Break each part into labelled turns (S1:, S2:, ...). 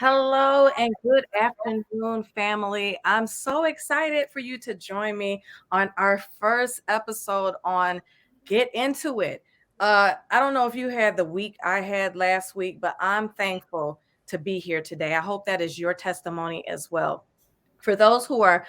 S1: Hello and good afternoon, family. I'm so excited for you to join me on our first episode on Get Into It. I don't know if you had the week I had last week, but I'm thankful to be here today. I hope that is your testimony as well. For those who are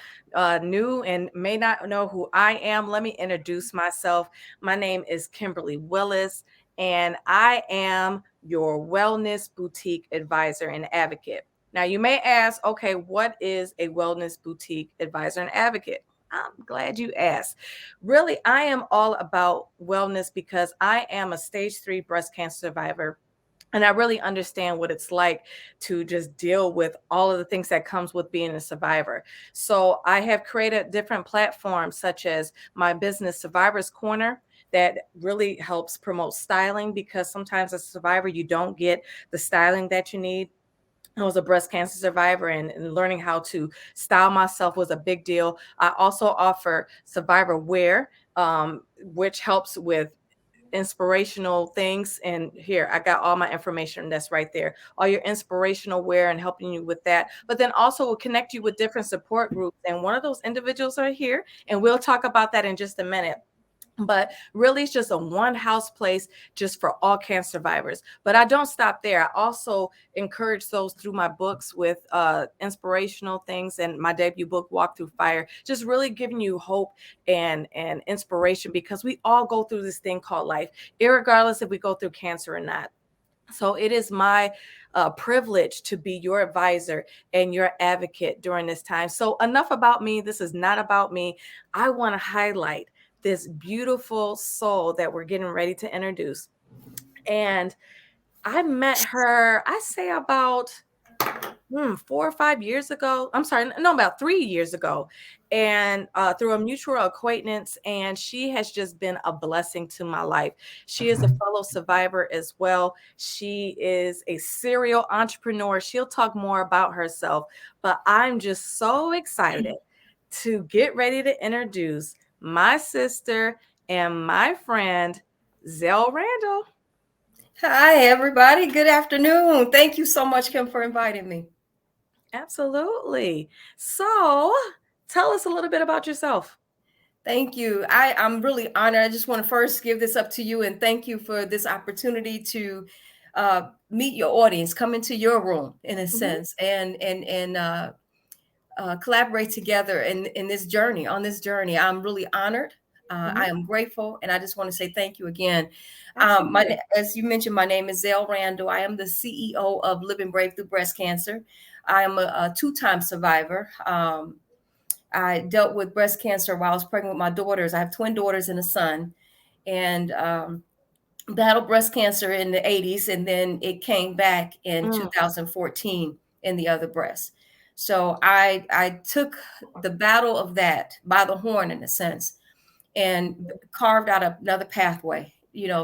S1: new and may not know who I am, let me introduce myself. My name is Kimberly Willis, and I am your wellness boutique advisor and advocate. Now, you may ask, okay, what is a wellness boutique advisor and advocate? I'm glad you asked. Really, I am all about wellness because I am a stage 3 breast cancer survivor, and I really understand what it's like to just deal with all of the things that comes with being a survivor. So I have created different platforms such as my business Survivors Corner that really helps promote styling, because sometimes as a survivor you don't get the styling that you need. I was a breast cancer survivor, and learning how to style myself was a big deal. I also offer survivor wear, which helps with inspirational things. And here I got all my information that's right there, all your inspirational wear, and helping you with that, but then also will connect you with different support groups, and one of those individuals are here, and we'll talk about that in just a minute. But really, it's just a one house place just for all cancer survivors. But I don't stop there. I also encourage those through my books with inspirational things, and my debut book, Walk Through Fire, just really giving you hope and inspiration, because we all go through this thing called life, irregardless if we go through cancer or not. So it is my privilege to be your advisor and your advocate during this time. So enough about me. This is not about me. I want to highlight this beautiful soul that we're getting ready to introduce. And I met her, I say about 4 or 5 years ago. I'm sorry, no, about 3 years ago, and through a mutual acquaintance. And she has just been a blessing to my life. She is a fellow survivor as well. She is a serial entrepreneur. She'll talk more about herself, but I'm just so excited to get ready to introduce my sister and my friend, Zell Randle.
S2: Hi, everybody. Good afternoon. Thank you so much, Kim, for inviting me.
S1: Absolutely. So tell us a little bit about yourself.
S2: Thank you. I'm really honored. I just want to first give this up to you and thank you for this opportunity to meet your audience, come into your room in a
S1: Mhm.
S2: sense, and collaborate together in this journey. On this journey, I'm really honored. I
S1: Mhm.
S2: am grateful, and I just want to say thank you again.
S1: Absolutely.
S2: As you mentioned, my name is Zell Randle. I am the CEO of Living Brave Through Breast Cancer. I am a two-time survivor. I dealt with breast cancer while I was pregnant with my daughters. I have twin daughters and a son, and battled breast cancer in the 80s, and then it came back in
S1: Mm,
S2: 2014 in the other breast. So I took the battle of that by the horn in a sense, and carved out another pathway,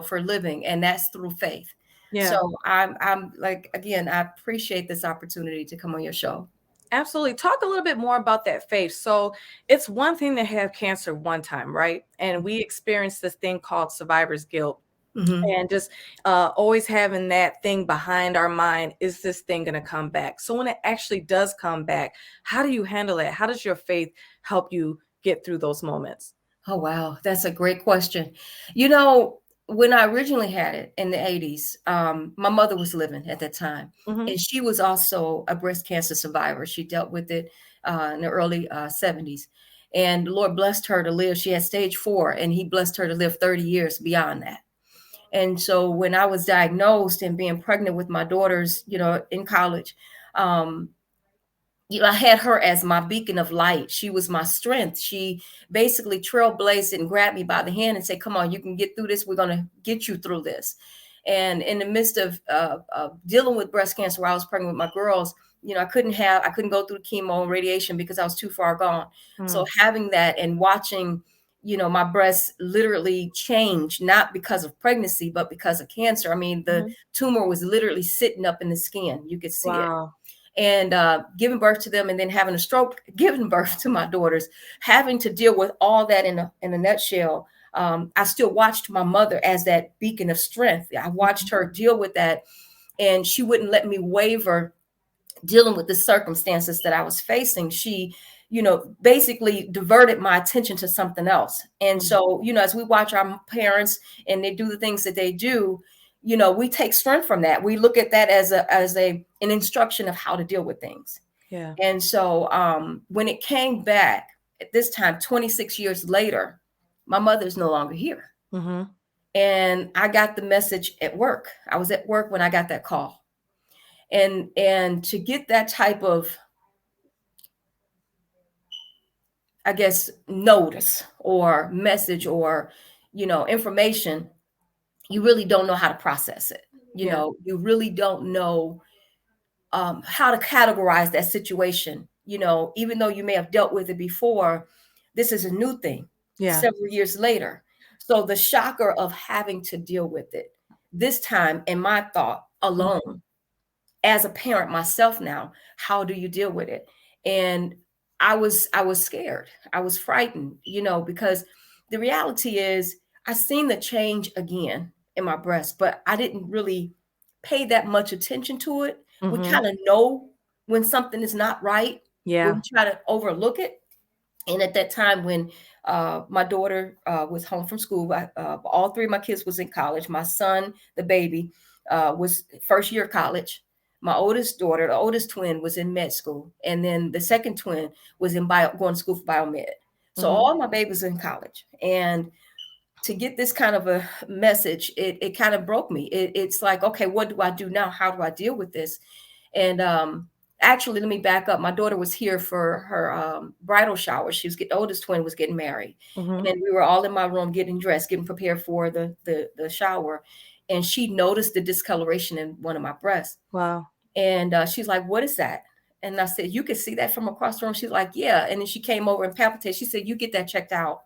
S2: for living, and that's through faith.
S1: yeah,
S2: So I'm like, again, I appreciate this opportunity to come on your show.
S1: absolutely. Talk a little bit more about that faith. So it's one thing to have cancer one time, right? And we experience this thing called survivor's guilt.
S2: Mhm.
S1: And just always having that thing behind our mind, is this thing going to come back? So when it actually does come back, how do you handle it? How does your faith help you get through those moments?
S2: Oh, wow. That's a great question. You know, when I originally had it in the 80s, my mother was living at that time,
S1: Hmm.
S2: and she was also a breast cancer survivor. She dealt with it in the early 70s. And the Lord blessed her to live. She had stage 4, and He blessed her to live 30 years beyond that. And so when I was diagnosed and being pregnant with my daughters, in college, um, I had her as my beacon of light. She was my strength. She basically trailblazed and grabbed me by the hand and said, "Come on, you can get through this. We're going to get you through this." And in the midst of dealing with breast cancer, while I was pregnant with my girls, I couldn't go through chemo and radiation because I was too far gone. So
S1: Mm-hmm.
S2: having that and watching, my breasts literally change, not because of pregnancy, but because of cancer. I mean, the tumor was literally sitting up in the skin. You could see it,
S1: Wow.
S2: and giving birth to them, and then having a stroke, giving birth to my daughters, having to deal with all that in a nutshell. I still watched my mother as that beacon of strength. I watched her deal with that, and she wouldn't let me waver dealing with the circumstances that I was facing, she, basically diverted my attention to something else. And
S1: Mm.
S2: so, as we watch our parents and they do the things that they do, we take strength from that. We look at that as an instruction of how to deal with things.
S1: Yeah.
S2: And so, when it came back at this time, 26 years later, my mother's no longer here.
S1: Mm-hmm.
S2: And I got the message at work. I was at work when I got that call. And to get that type of, I guess, notice or message or, information, you really don't know how to process it.
S1: Yeah.
S2: You really don't know how to categorize that situation. Even though you may have dealt with it before, this is a new thing
S1: Yeah.
S2: several years later. So the shocker of having to deal with it this time, in my thought
S1: Mhm.
S2: alone, as a parent myself now, how do you deal with it? And I was scared. I was frightened, because the reality is I seen the change again in my breast, but I didn't really pay that much attention to it. We
S1: Mhm.
S2: kind of know when something is not right, but
S1: Yeah.
S2: we try to overlook it. And at that time when my daughter was home from school, all three of my kids was in college. My son, the baby, was first year college. My oldest daughter, the oldest twin, was in med school, and then the second twin was in going to school for biomed. So
S1: Mhm.
S2: all my babies in college, and to get this kind of a message, it kind of broke me. It's like, okay, what do I do now? How do I deal with this? And actually, let me back up. My daughter was here for her bridal shower. She was the oldest twin was getting married,
S1: Mhm.
S2: and we were all in my room getting dressed, getting prepared for the shower. And she noticed the discoloration in one of my breasts,
S1: Wow.
S2: and she's like, "What is that?" And I said, "You can see that from across the room." She's like, "Yeah." And then she came over and palpitated. She said, "You get that checked out."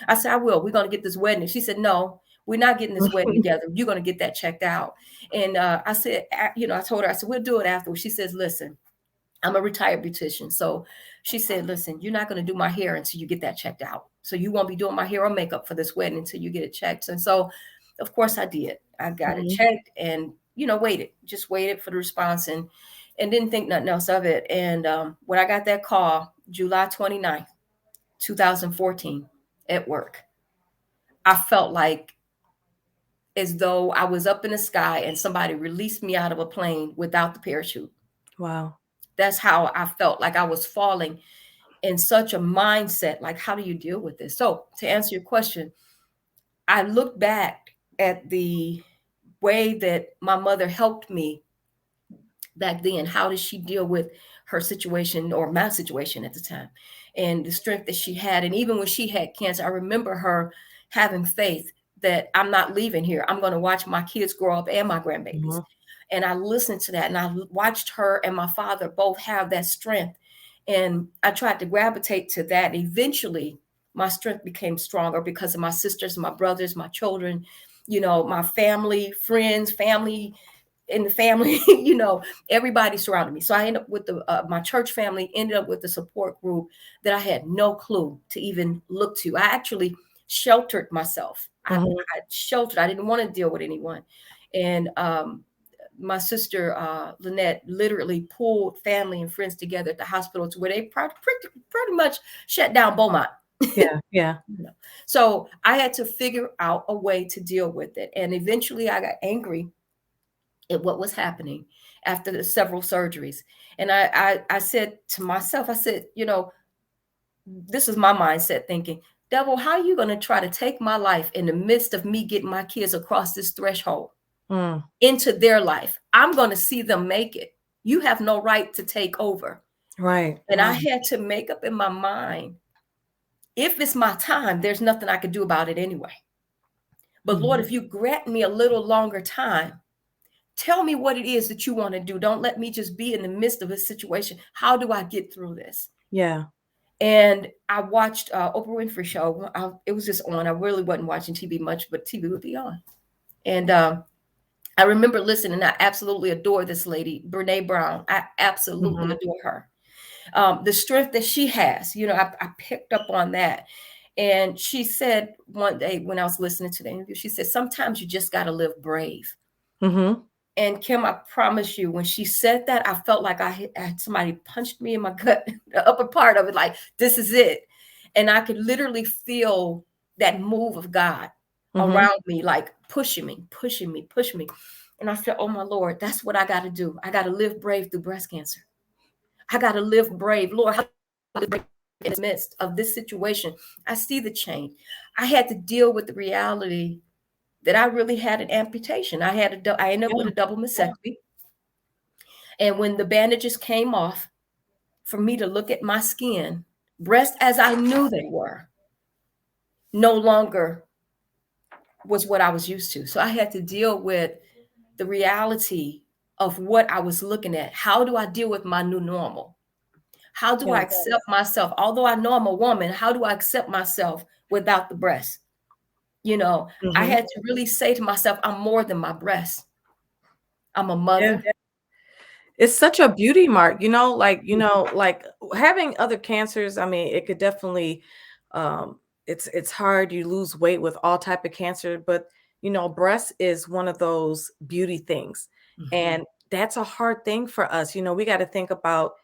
S2: I said, "I will. We're going to get this wedding." She said, "No, we're not getting this wedding together. You're going to get that checked out." And I said, I told her, I said, "We'll do it afterwards." She says, "Listen, I'm a retired beautician." So she said, "Listen, you're not going to do my hair until you get that checked out. So you won't be doing my hair or makeup for this wedding until you get it checked." And so, of course, I did. I got it
S1: Mhm.
S2: checked and, just waited for the response and didn't think nothing else of it. And when I got that call, July 29th, 2014, at work, I felt like as though I was up in the sky and somebody released me out of a plane without the parachute.
S1: Wow.
S2: That's how I felt, like I was falling in such a mindset. Like, how do you deal with this? So, to answer your question, I look back at the way that my mother helped me back then. How did she deal with her situation or my situation at the time, and the strength that she had? And even when she had cancer, I remember her having faith that I'm not leaving here. I'm going to watch my kids grow up and my grandbabies.
S1: Mhm.
S2: And I listened to that, and I watched her and my father both have that strength. And I tried to gravitate to that. Eventually, my strength became stronger because of my sisters, my brothers, my children, my family, friends, family in the family, everybody surrounded me. So I ended up with my church family, ended up with the support group that I had no clue to even look to. I actually sheltered myself.
S1: Mhm.
S2: I sheltered. I didn't want to deal with anyone. And my sister, Lynette, literally pulled family and friends together at the hospital to where they pretty much shut down Beaumont.
S1: Yeah. Yeah.
S2: So I had to figure out a way to deal with it. And eventually I got angry at what was happening after the several surgeries. And I said to myself, I said, this is my mindset thinking, devil, how are you going to try to take my life in the midst of me getting my kids across this threshold
S1: Mm.
S2: into their life? I'm going to see them make it. You have no right to take over.
S1: Right.
S2: And I
S1: Right.
S2: had to make up in my mind, if it's my time, there's nothing I can do about it anyway. But Lord,
S1: Mhm.
S2: if you grant me a little longer time, tell me what it is that you want to do. Don't let me just be in the midst of a situation. How do I get through this?
S1: Yeah.
S2: And I watched Oprah Winfrey show. It was just on. I really wasn't watching TV much, but TV would be on. And I remember listening. I absolutely adore this lady, Brene Brown. I absolutely
S1: Mhm.
S2: adore her. The strength that she has, I picked up on that. And she said one day when I was listening to the interview, she said, sometimes you just got to live brave.
S1: Mhm.
S2: And Kim, I promise you, when she said that, I felt like had somebody punched me in my gut, the upper part of it, like, this is it. And I could literally feel that move of God
S1: Mm-hmm.
S2: around me, like pushing me, pushing me, pushing me. And I said, oh my Lord, that's what I got to do. I got to live brave through breast cancer. I got to live brave. Lord, how do I live brave in the midst of this situation? I see the change. I had to deal with the reality that I really had an amputation. I ended up with
S1: Yeah.
S2: a double mastectomy. And when the bandages came off, for me to look at my skin, breast as I knew they were, no longer was what I was used to. So I had to deal with the reality of what I was looking at. How do I deal with my new normal? How do I
S1: Yes.
S2: accept myself? Although I know I'm a woman, how do I accept myself without the breast? You know, I
S1: Mm-hmm.
S2: had to really say to myself, I'm more than my breast. I'm a
S1: Yeah.
S2: mother.
S1: It's such a beauty mark, like having other cancers. I mean, it could definitely, um, it's hard. You lose weight with all type of cancer, but breast is one of those beauty things,
S2: Mhm.
S1: and that's a hard thing for us. We got to think about,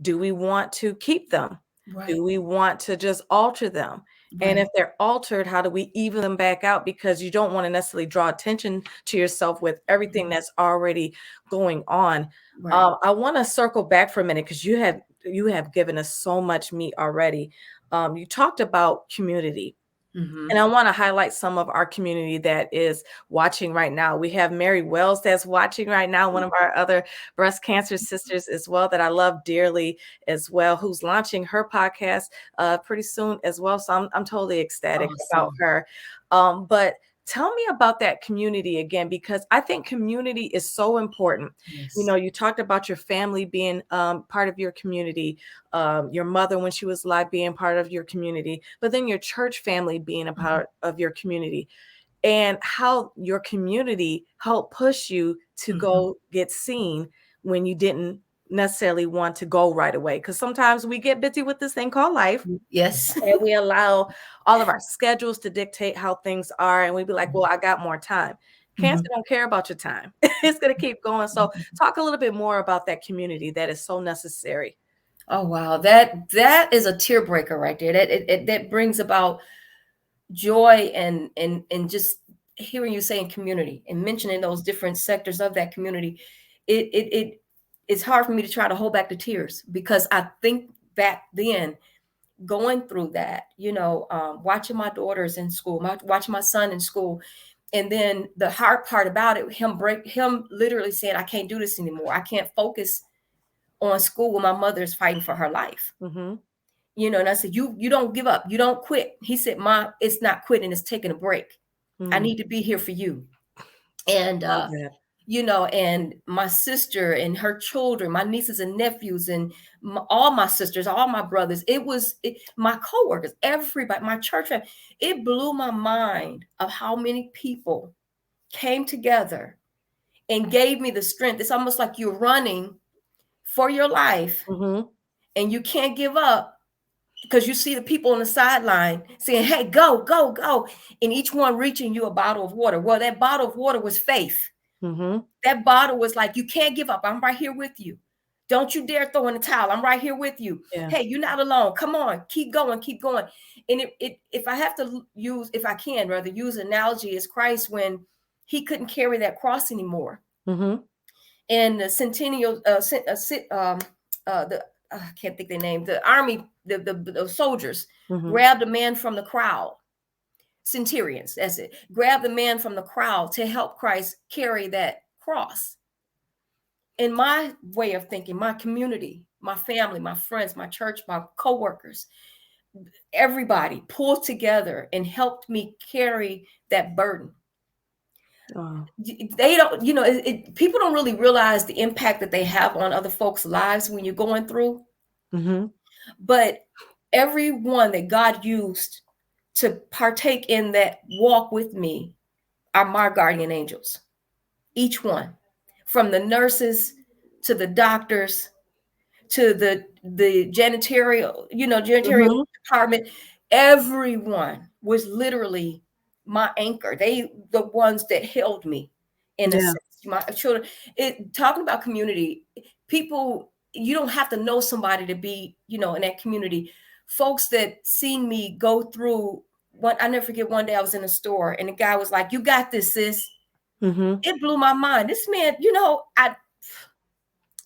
S1: do we want to keep them?
S2: Right,
S1: Do we want to just alter them? And
S2: right,
S1: if they're altered, how do we even them back out? Because you don't want to necessarily draw attention to yourself with everything
S2: mhm,
S1: that's already going on.
S2: right.
S1: I want to circle back for a minute because you have given us so much meat already. You talked about community. And
S2: Mhm.
S1: I want to highlight some of our community that is watching right now. We have Mary Wells that's watching right now, one of our other breast cancer sisters as well, that I love dearly as well, who's launching her podcast pretty soon as well. So I'm totally ecstatic about
S2: Awesome.
S1: her. But tell me about that community again, because I think community is so important.
S2: Yes.
S1: You talked about your family being part of your community, your mother when she was alive being part of your community, but then your church family being a
S2: Mhm,
S1: part of your community, and how your community helped push you to
S2: mhm.
S1: go get seen when you didn't necessarily want to go right away. Because sometimes we get busy with this thing called life,
S2: Yes.
S1: and we allow all of our schedules to dictate how things are, and we'd be like, well, I got more time. Cancer
S2: Mhm,
S1: don't care about your time. It's going to keep going. So
S2: mhm.
S1: talk a little bit more about that community that is so necessary.
S2: Oh wow, that is a tear breaker right there. That brings about joy and just hearing you saying community and mentioning those different sectors of that community. It's hard for me to try to hold back the tears because I think back then going through that, watching my daughters in school, watching my son in school, and then the hard part about it, him literally saying, I can't do this anymore. I can't focus on school when my mother is fighting for her life.
S1: Hmm.
S2: And I said, you don't give up, you don't quit. He said, Mom, it's not quitting, it's taking a break. I
S1: Mm,
S2: need to be here for you. And
S1: love that.
S2: and my sister and her children, my nieces and nephews, and all my sisters, all my brothers, my coworkers, everybody, my church family. It blew my mind of how many people came together and gave me the strength. It's almost like you're running for your life
S1: Hmm.
S2: and you can't give up because you see the people on the sideline saying, hey, go, go, go. And each one reaching you a bottle of water. Well, that bottle of water was faith.
S1: Hmm.
S2: That bottle was like, you can't give up. I'm right here with you. Don't you dare throw in the towel. I'm right here with you.
S1: Yeah.
S2: Hey, you're not alone. Come on, keep going, keep going. And if I have to use, if I can rather use analogy as Christ when he couldn't carry that cross anymore.
S1: Hmm.
S2: And the centennial, the I can't think their name. The army, the soldiers
S1: Hmm.
S2: grabbed a man from the crowd. Centurions, that's it. Grabbed the man from the crowd to help Christ carry that cross. In my way of thinking, my community, my family, my friends, my church, my coworkers, everybody pulled together and helped me carry that burden.
S1: Oh.
S2: They don't, people don't really realize the impact that they have on other folks' lives when you're going through.
S1: Hmm.
S2: But everyone that God used to partake in that walk with me are my guardian angels. Each one, from the nurses to the doctors to the janitorial
S1: Hmm.
S2: department. Everyone was literally my anchor. They the ones that held me in a
S1: Yeah.
S2: sense. my children. Talking about community, people, you don't have to know somebody to be, in that community. Folks that seen me go through one, I never forget, one day I was in a store and the guy was like, "You got this, sis."
S1: Mm-hmm.
S2: It blew my mind. This man,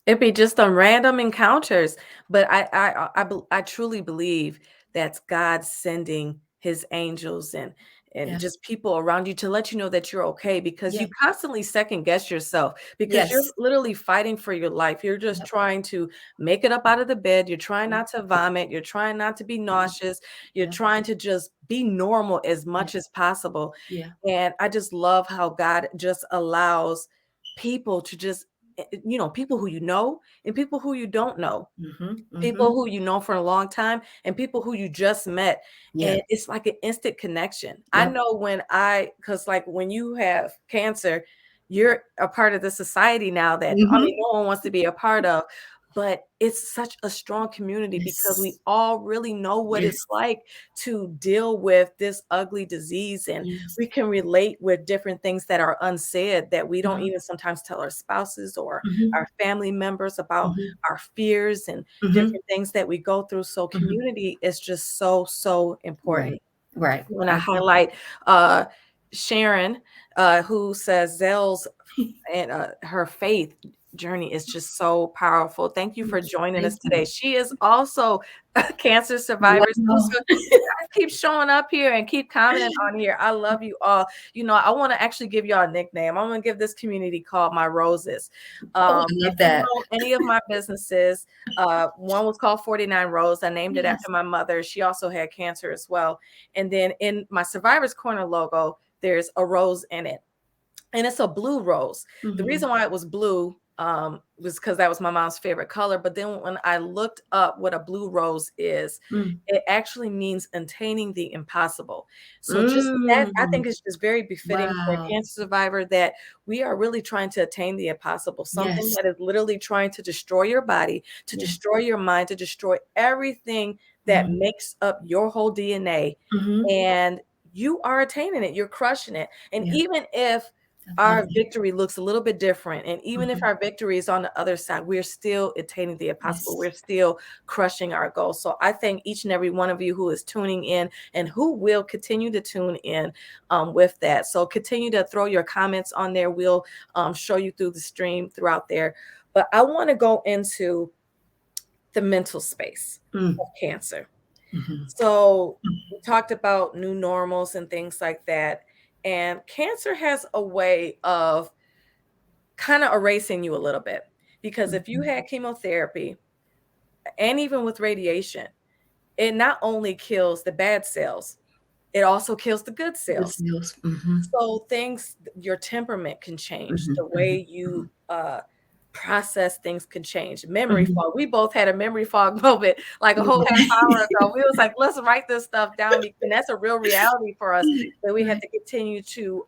S1: It'd be just on random encounters, but I truly believe that's God sending his angels and
S2: yeah,
S1: just people around you to let you know that you're okay, because
S2: yeah,
S1: you constantly second guess yourself, because you're
S2: yes,
S1: literally fighting for your life. You're just
S2: yep,
S1: trying to make it up out of the bed. You're trying
S2: yep,
S1: not to vomit. You're trying not to be
S2: mhm,
S1: nauseous. You're
S2: yeah,
S1: trying to just be normal as
S2: yeah,
S1: much as possible.
S2: yeah,
S1: And I just love how God just allows people to just people who you know and people who you don't know,
S2: mm-hmm, mm-hmm,
S1: people who you know for a long time and people who you just met.
S2: yeah,
S1: And it's like an instant connection. I
S2: yep,
S1: know because like when you have cancer, you're a part of the society now that, I mean,
S2: mm-hmm,
S1: no one wants to be a part of. But it's such a strong community because we
S2: yes,
S1: all really know what it's
S2: yes,
S1: like to deal with this ugly disease. And
S2: yes,
S1: we can relate with different things that are unsaid that we don't
S2: mm-hmm,
S1: even sometimes tell our spouses or
S2: mm-hmm,
S1: our family members about
S2: mm-hmm,
S1: our fears and
S2: mm-hmm,
S1: different things that we go through. So
S2: mm-hmm.
S1: community is just so, so
S2: Right,
S1: important.
S2: right.
S1: I want to
S2: I
S1: highlight uh, Sharon, who says Zell's and her faith journey is just so powerful. Thank you for joining
S2: thank
S1: us
S2: you.
S1: today. She is also a cancer survivor too.
S2: Wow.
S1: So you guys keep showing up here and keep commenting on here. I love you all. I want to actually give y'all a nickname. I'm going to give this community called My Roses.
S2: Oh, I
S1: If
S2: love
S1: you
S2: that.
S1: know any of my businesses, one was called 49 Rose. I named it
S2: Yes.
S1: after my mother. She also had cancer as well. And then in my Survivors Corner logo, there's a rose in it, and it's a blue rose. The
S2: Mhm.
S1: reason why it was blue was because that was my mom's favorite color. But then when I looked up what a blue rose is,
S2: Mm.
S1: it actually means attaining the impossible. So just that, I
S2: Mm.
S1: think it's just very befitting for a
S2: Wow.
S1: cancer survivor that we are really trying to attain the impossible, something
S2: Yes.
S1: that is literally trying to destroy your body, to
S2: Yeah.
S1: destroy your mind, to destroy everything that
S2: Mhm.
S1: makes up your whole DNA.
S2: Mhm.
S1: And you are attaining it, you're crushing it. And
S2: Yeah.
S1: even if
S2: I love
S1: our
S2: that.
S1: victory looks a little bit different, and even if
S2: Mhm.
S1: our victory is on the other side, we're still attaining the impossible.
S2: Yes.
S1: We're still crushing our goals. So I thank each and every one of you who is tuning in and who will continue to tune in with that. So continue to throw your comments on there. We'll show you through the stream throughout there. But I want to go into the mental space
S2: Mm.
S1: of cancer.
S2: Mhm.
S1: So we talked about new normals and things like that. And cancer has a way of kind of erasing you a little bit, because if you
S2: Mhm.
S1: had chemotherapy and even with radiation, it not only kills the bad cells, it also kills the good
S2: Good
S1: cells.
S2: skills. Mhm.
S1: So your temperament can change,
S2: Mhm.
S1: the
S2: Mhm.
S1: way you process things can change. Memory
S2: Mhm.
S1: fog. We both had a memory fog moment like a whole half hour ago. We was like, let's write this stuff down, and that's a real reality for us that we had
S2: Right.
S1: to continue to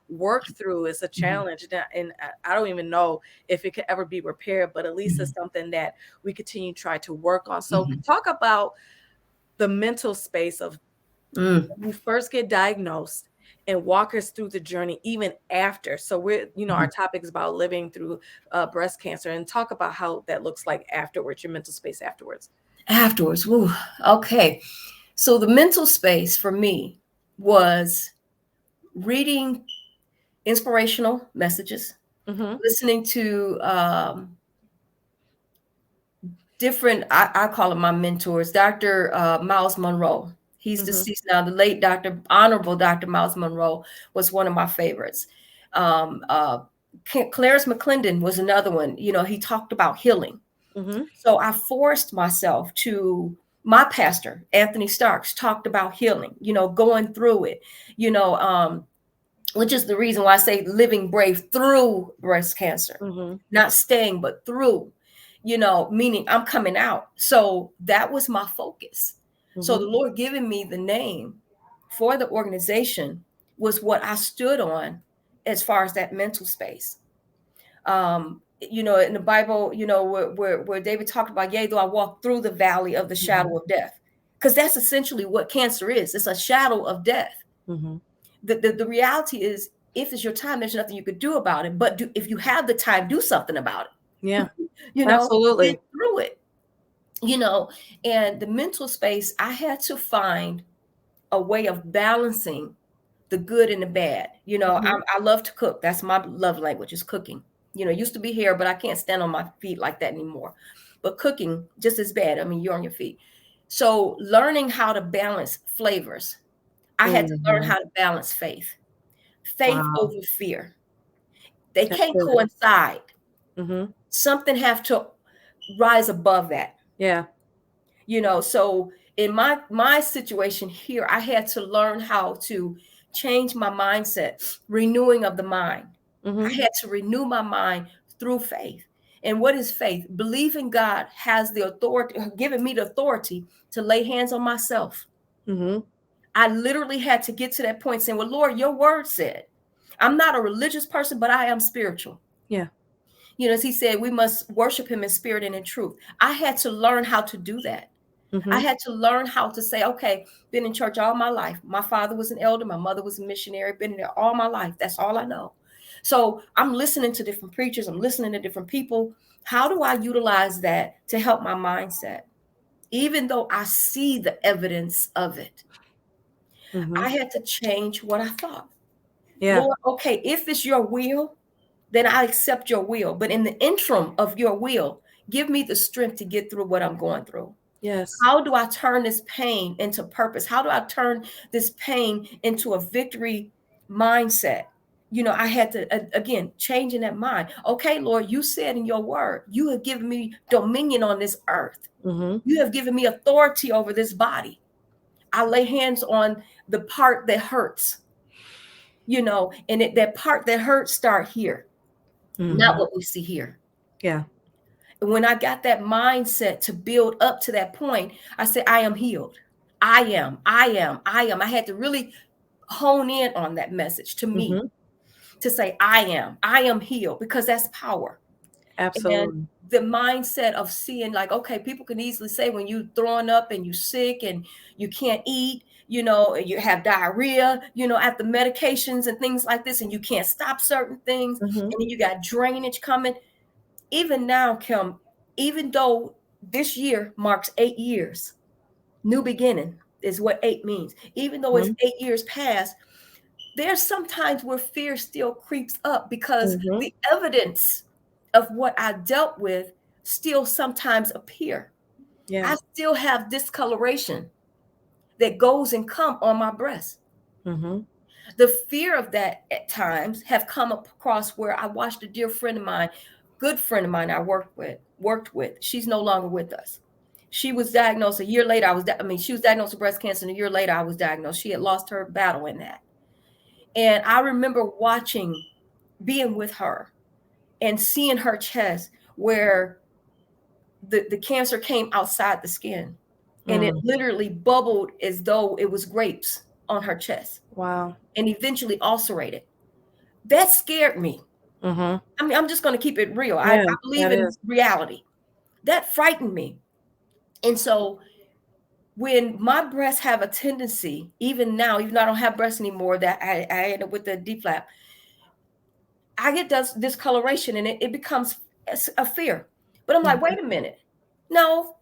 S1: work through. It's a
S2: Mhm.
S1: challenge, and I don't even know if it could ever be repaired, but at least it's
S2: Mhm.
S1: something that we continue to try to work on. So
S2: Mhm.
S1: talk about the mental space of
S2: Mm.
S1: when you first get diagnosed, and walk us through the journey even after. So our
S2: Mhm.
S1: topic is about living through breast cancer, and talk about how that looks like afterwards, your mental space afterwards.
S2: Afterwards. Woo. Okay. So the mental space for me was reading inspirational messages,
S1: Mm-hmm.
S2: listening to different, I call them my mentors. Dr. Miles Monroe. He's
S1: Mm-hmm.
S2: deceased now. The late Honorable Dr. Miles Monroe was one of my favorites. Um, uh, Clarence McClendon was another one. He talked about healing.
S1: Mm-hmm.
S2: So I forced myself to, my pastor, Anthony Starks, talked about healing, going through it, you know, um, which is the reason why I say living brave through breast cancer,
S1: Mm-hmm.
S2: not staying, but through, meaning I'm coming out. So that was my focus. So
S1: Mm-hmm.
S2: the Lord giving me the name for the organization was what I stood on as far as that mental space. In the Bible, where David talked about, yea, though I walk through the valley of the
S1: Mm-hmm.
S2: shadow of death, because that's essentially what cancer is. It's a shadow of death.
S1: Mm-hmm.
S2: The reality is if it's your time, there's nothing you could do about it. But if you have the time, do something about it.
S1: Yeah.
S2: You know, get
S1: Absolutely.
S2: through it. You know, and the mental space, I had to find a way of balancing the good and the bad. You know,
S1: Mhm.
S2: I love to cook. That's my love language, is cooking. You know, it used to be hair, but I can't stand on my feet like that anymore. But cooking, just as bad. I mean, you're on your feet. So learning how to balance flavors, I had to learn
S1: Mhm.
S2: how to balance faith
S1: Wow.
S2: over fear. They
S1: That's
S2: can't
S1: good.
S2: coincide.
S1: Mhm.
S2: Something have to rise above that.
S1: Yeah.
S2: You know, so in my situation here, I had to learn how to change my mindset, renewing of the mind. I
S1: Mhm.
S2: had to renew my mind through faith. And what is faith? Believing God has the authority, given me the authority to lay hands on myself.
S1: Mhm.
S2: I literally had to get to that point saying, well, Lord, your word said, I'm not a religious person, but I am spiritual.
S1: Yeah.
S2: You know, as he said, we must worship him in spirit and in truth. I had to learn how to do that. I
S1: Mhm.
S2: had to learn how to say, okay, been in church all my life. My father was an elder. My mother was a missionary, been there all my life. That's all I know. So I'm listening to different preachers. I'm listening to different people. How do I utilize that to help my mindset? Even though I see the evidence of it,
S1: Mhm.
S2: I had to change what I thought.
S1: Yeah.
S2: Lord, okay, if it's your will, then I accept your will. But in the interim of your will, give me the strength to get through what I'm going through.
S1: Yes.
S2: How do I turn this pain into purpose? How do I turn this pain into a victory mindset? You know, I had to, again, changing that mind. Okay, Lord, you said in your word, you have given me dominion on this earth.
S1: Mhm.
S2: You have given me authority over this body. I lay hands on the part that hurts, you know, and that part that hurts start here, not
S1: Mhm.
S2: what we see here.
S1: Yeah.
S2: And when I got that mindset to build up to that point, I said, I am healed. I am. I had to really hone in on that message to me
S1: Mhm.
S2: to say, I am healed, because that's power. And
S1: Absolutely.
S2: the mindset of seeing, like, okay, people can easily say when you throwing up and you sick and you can't eat, you know, you have diarrhea, you know, after medications and things like this, and you can't stop certain things,
S1: Mhm.
S2: and then you got drainage coming. Even now, Kim, even though this year marks 8 years, new beginning is what 8 means. Even though it's
S1: Mhm.
S2: 8 years past, there's sometimes where fear still creeps up because
S1: Mhm.
S2: the evidence of what I dealt with still sometimes appear.
S1: Yeah.
S2: I still have discoloration that goes and come on my breast.
S1: Mhm.
S2: The fear of that at times have come across where I watched a dear friend of mine, good friend of mine I worked with. She's no longer with us. She was diagnosed a year later. She was diagnosed with breast cancer, and a year later I was diagnosed. She had lost her battle in that. And I remember being with her and seeing her chest where the cancer came outside the skin, and it
S1: Mm.
S2: literally bubbled as though it was grapes on her chest
S1: Wow.
S2: and eventually ulcerated. That scared me.
S1: Mhm.
S2: I mean, I'm just going to keep it real. I
S1: Yeah,
S2: believe
S1: that
S2: in
S1: is.
S2: reality. That frightened me. And so when my breasts have a tendency, even now, even though I don't have breasts anymore, that I end up with the D flap, I get discoloration, and it becomes a fear. But I'm like,
S1: Mhm.
S2: wait a minute. No,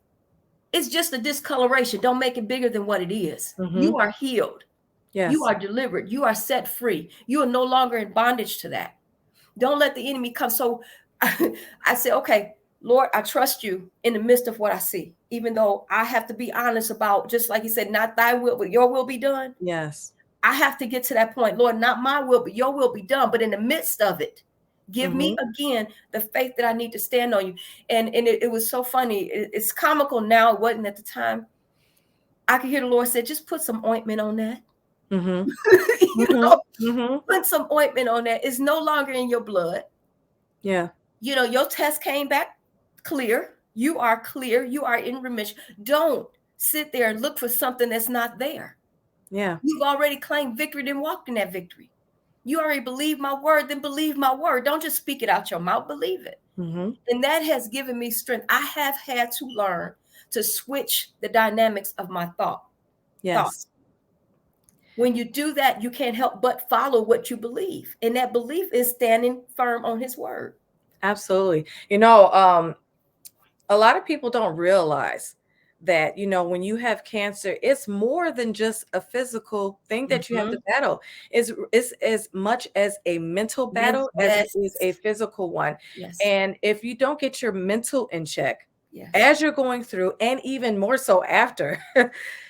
S2: it's just a discoloration. Don't make it bigger than what it is.
S1: Mhm.
S2: You are healed. You
S1: Yes.
S2: are delivered. You are set free. You are no longer in bondage to that. Don't let the enemy come. So I said, okay, Lord, I trust you in the midst of what I see, even though I have to be honest about, just like he said, not thy will, but your will be done.
S1: Yes.
S2: I have to get to that point. Lord, not my will, but your will be done. But in the midst of it, give me
S1: Mhm.
S2: again the faith that I need to stand on you. And it was so funny. It's comical now. It wasn't at the time. I could hear the Lord say, just put some ointment on that.
S1: Mhm.
S2: You
S1: Mhm.
S2: know,
S1: Mhm.
S2: put some ointment on that. It's no longer in your blood.
S1: Yeah.
S2: You know, your test came back clear. You are clear. You are in remission. Don't sit there and look for something that's not there.
S1: Yeah.
S2: You've already claimed victory, then walked in that victory. You already believe my word, then believe my word. Don't just speak it out your mouth, believe it.
S1: Mhm.
S2: And that has given me strength. I have had to learn to switch the dynamics of my
S1: Yes.
S2: thoughts. When you do that, you can't help but follow what you believe. And that belief is standing firm on his word.
S1: Absolutely. A lot of people don't realize that, when you have cancer, it's more than just a physical thing that you have to
S2: Mm-hmm.
S1: battle. It's as much as a mental battle as it
S2: Yes.
S1: is a physical one.
S2: Yes.
S1: And if you don't get your mental in check
S2: Yes.
S1: as you're going through, and even more so after,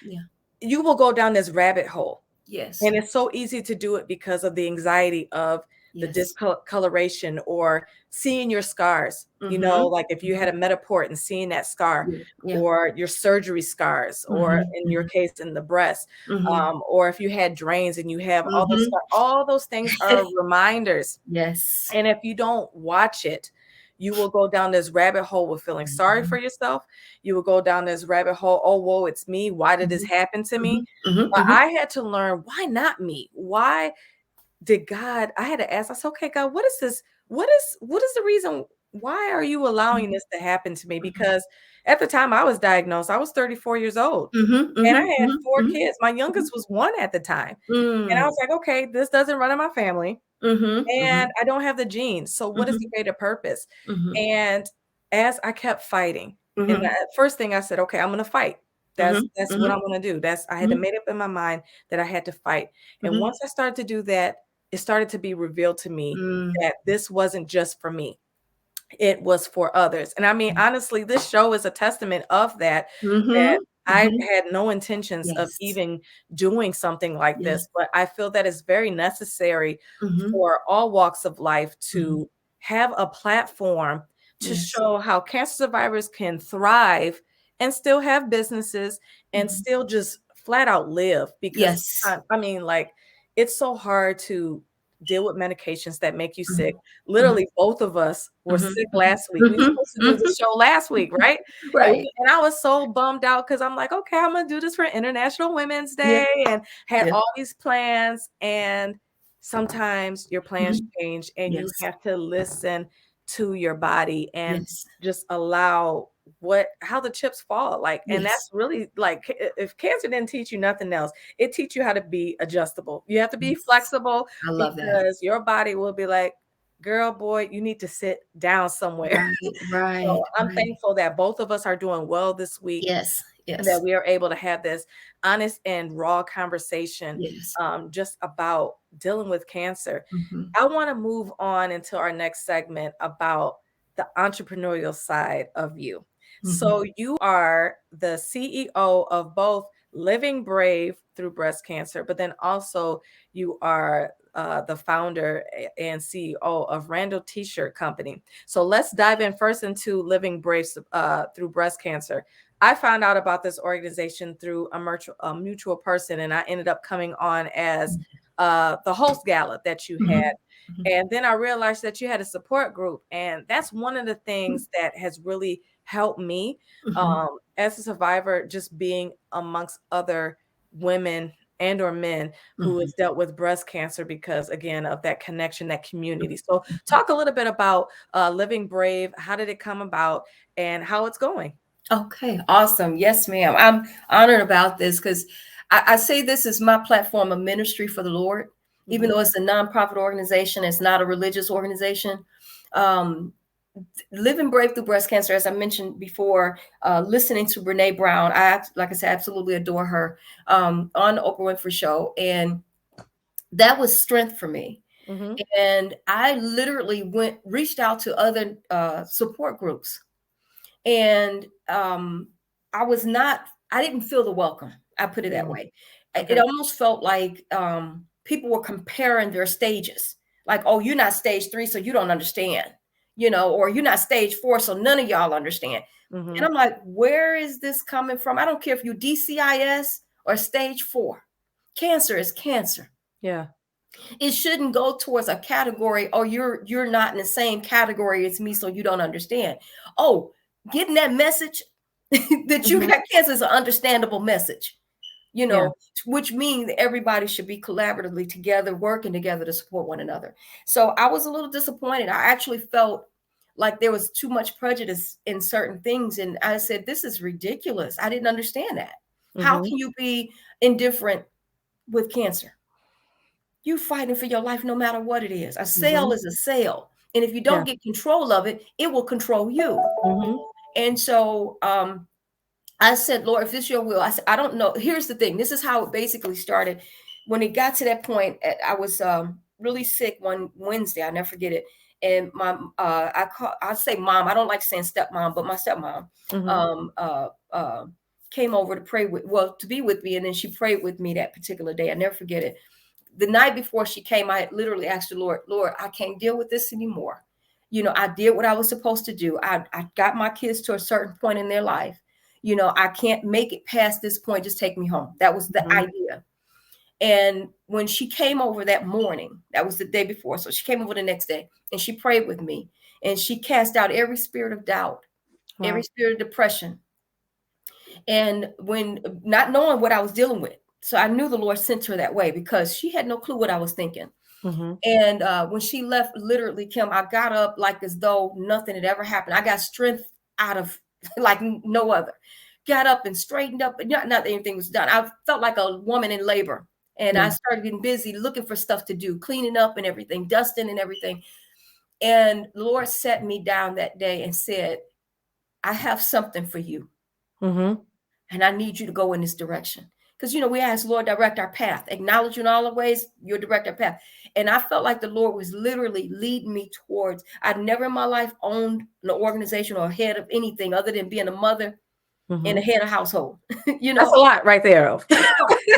S2: Yeah.
S1: you will go down this rabbit hole.
S2: Yes.
S1: And it's so easy to do it because of the anxiety of the
S2: Yes.
S1: discoloration or seeing your scars.
S2: Mm-hmm.
S1: Like if you
S2: Mm-hmm.
S1: had a Metaport and seeing that scar,
S2: Yeah. Yeah.
S1: or your surgery scars, or in your
S2: Mm-hmm.
S1: case, in the breast,
S2: Mm-hmm.
S1: or if you had drains and you have
S2: Mm-hmm.
S1: all those things are reminders.
S2: Yes.
S1: And if you don't watch it, you will go down this rabbit hole with feeling sorry
S2: Mm-hmm.
S1: for yourself. You will go down this rabbit hole. Oh, whoa, it's me. Why did this
S2: Mm-hmm.
S1: happen to me?
S2: Mm-hmm.
S1: But
S2: Mm-hmm.
S1: I had to learn, why not me? Why did God? I had to ask. I said, okay, God, what is this? What is the reason? Why are you allowing this to happen to me? Because at the time I was diagnosed, I was 34 years old,
S2: Mm-hmm.
S1: and I
S2: Mm-hmm.
S1: had four
S2: Mm-hmm.
S1: kids. My youngest was one at the time, and I was like, okay, this doesn't run in my family,
S2: Mm-hmm.
S1: and
S2: Mm-hmm.
S1: I don't have the genes. So what is the greater purpose?
S2: Mm-hmm.
S1: And as I kept fighting, and
S2: Mm-hmm.
S1: the first thing I said, okay, I'm gonna fight.
S2: Mm-hmm.
S1: That's what
S2: Mm-hmm.
S1: I'm gonna do. That's I had to
S2: Mm-hmm.
S1: make up in my mind that I had to fight. And
S2: Mm-hmm.
S1: once I started to do that, it started to be revealed to me
S2: Mm-hmm.
S1: that this wasn't just for me, it was for others. And I mean, honestly, this show is a testament of that, that
S2: Mm-hmm.
S1: I
S2: Mm-hmm.
S1: had no intentions of
S2: Yes.
S1: even doing something like
S2: Yes.
S1: this, but I feel that it's very necessary
S2: Mm-hmm.
S1: for all walks of life
S2: Mm-hmm.
S1: to have a platform to
S2: Yes.
S1: show how cancer survivors can thrive and still have businesses and
S2: Mm-hmm.
S1: still just flat out live. Because
S2: Yes.
S1: I mean, like, it's so hard to deal with medications that make you sick.
S2: Mhm, mhm,
S1: Literally, both of us were
S2: mhm,
S1: sick
S2: mhm,
S1: last week. We were
S2: mhm,
S1: supposed to do the
S2: mhm.
S1: show last week, right?
S2: Right.
S1: And I was so bummed out because I'm like, okay, I'm gonna do this for International Women's
S2: Yeah,
S1: Day, and had
S2: yeah.
S1: all these plans. And sometimes your plans
S2: Mhm.
S1: change, and you
S2: Yes,
S1: have to listen to your body and
S2: yes,
S1: just allow how the chips fall. Like, and
S2: yes,
S1: that's really like, if cancer didn't teach you nothing else, it teach you how to be adjustable. You have to be
S2: yes.
S1: flexible,
S2: I love that.
S1: because your body will be like, girl, boy, you need to sit down somewhere.
S2: Right, right,
S1: So I'm
S2: right.
S1: thankful that both of us are doing well this week,
S2: Yes,
S1: and that
S2: yes,
S1: we are able to have this honest and raw conversation,
S2: yes.
S1: just about dealing with cancer.
S2: Mhm,
S1: I want to move on into our next segment about the entrepreneurial side of you.
S2: mhm,
S1: So, you are the CEO of both Living Brave through breast cancer, but then also you are the founder and CEO of Randall T-shirt company. So let's dive in first into Living Brave through breast cancer. I found out about this organization through a mutual person, and I ended up coming on as the host gala that you had.
S2: mhm, mhm,
S1: And then I realized that you had a support group. And that's one of the things that has really helped me,
S2: mhm,
S1: as a survivor, just being amongst other women and or men who
S2: mhm,
S1: has dealt with breast cancer, because again of that connection, that community. So
S2: mhm.
S1: talk a little bit about Living Brave. How did it come about and how it's going?
S2: Okay, awesome. Yes, ma'am. I'm honored about this because I say this is my platform of ministry for the Lord, even
S1: Hmm.
S2: though it's a nonprofit organization, it's not a religious organization. Um, Living Brave Through Breast Cancer, as I mentioned before, listening to Brene Brown, like I said, absolutely adore her, on the Oprah Winfrey Show, and that was strength for me.
S1: Hmm.
S2: And I literally reached out to other support groups, and I was not, I didn't feel the welcome. I put it that
S1: Mm.
S2: way. It
S1: Okay.
S2: almost felt like people were comparing their stages. Like, oh, you're not stage 3, so you don't understand, or you're not stage 4, so none of y'all understand. And
S1: Hmm.
S2: I'm like, where is this coming from? I don't care if you DCIS or stage 4. Cancer is cancer.
S1: Yeah.
S2: It shouldn't go towards a category. Oh, you're not in the same category as me, so you don't understand. Oh, getting that message that you
S1: Hmm.
S2: got cancer is an understandable message,
S1: Yeah.
S2: which means that everybody should be collaboratively together, working together to support one another. So I was a little disappointed. I actually felt like there was too much prejudice in certain things, and I said, this is ridiculous. I didn't understand that. How
S1: Hmm.
S2: can you be indifferent with cancer. You fighting for your life no matter what it is. A sale
S1: Mhm.
S2: is a sale. And if you
S1: Yeah.
S2: don't get control of it, it will control you.
S1: Mhm.
S2: And so I said, Lord, if this is your will, I said, I don't know. Here's the thing. This is how it basically started. When it got to that point, I was really sick one Wednesday. I'll never forget it. And I say mom, I don't like saying stepmom, but my stepmom
S1: Mhm.
S2: um, uh, uh, came over to pray to be with me. And then she prayed with me that particular day. I never forget it. The night before she came, I literally asked the Lord, I can't deal with this anymore. I did what I was supposed to do. I got my kids to a certain point in their life. I can't make it past this point. Just take me home. That was the
S1: Mhm.
S2: idea. And when she came over that morning, that was the day before. So she came over the next day and she prayed with me and she cast out every spirit of doubt, every
S1: Wow.
S2: spirit of depression. And when not knowing what I was dealing with. So I knew the Lord sent her that way because she had no clue what I was thinking.
S1: Mhm.
S2: And when she left, literally, Kim, I got up like as though nothing had ever happened. I got strength out of like no other. Got up and straightened up, but not that anything was done. I felt like a woman in labor. And I
S1: Yeah.
S2: started getting busy looking for stuff to do, cleaning up and everything, dusting and everything. And the Lord set me down that day and said, I have something for you.
S1: Mhm.
S2: And I need you to go in this direction. Because, we ask, Lord, direct our path. Acknowledge you in all the ways, you'll direct our path. And I felt like the Lord was literally leading me towards, I've never in my life owned an organization or head of anything other than being a mother and a
S1: Mhm.
S2: head of household, you
S1: That's
S2: know?
S1: a lot right there.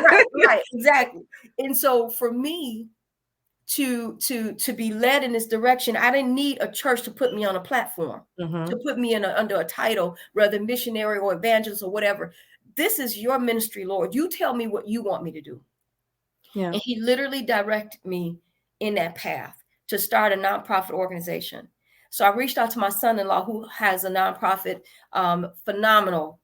S2: Right, exactly. And so for me to be led in this direction, I didn't need a church to put me on a platform, to
S1: Mhm.
S2: put me under a title, whether missionary or evangelist or whatever. This is your ministry, Lord. You tell me what you want me to do.
S1: Yeah.
S2: And he literally directed me in that path to start a nonprofit organization. So I reached out to my son-in-law who has a nonprofit, phenomenal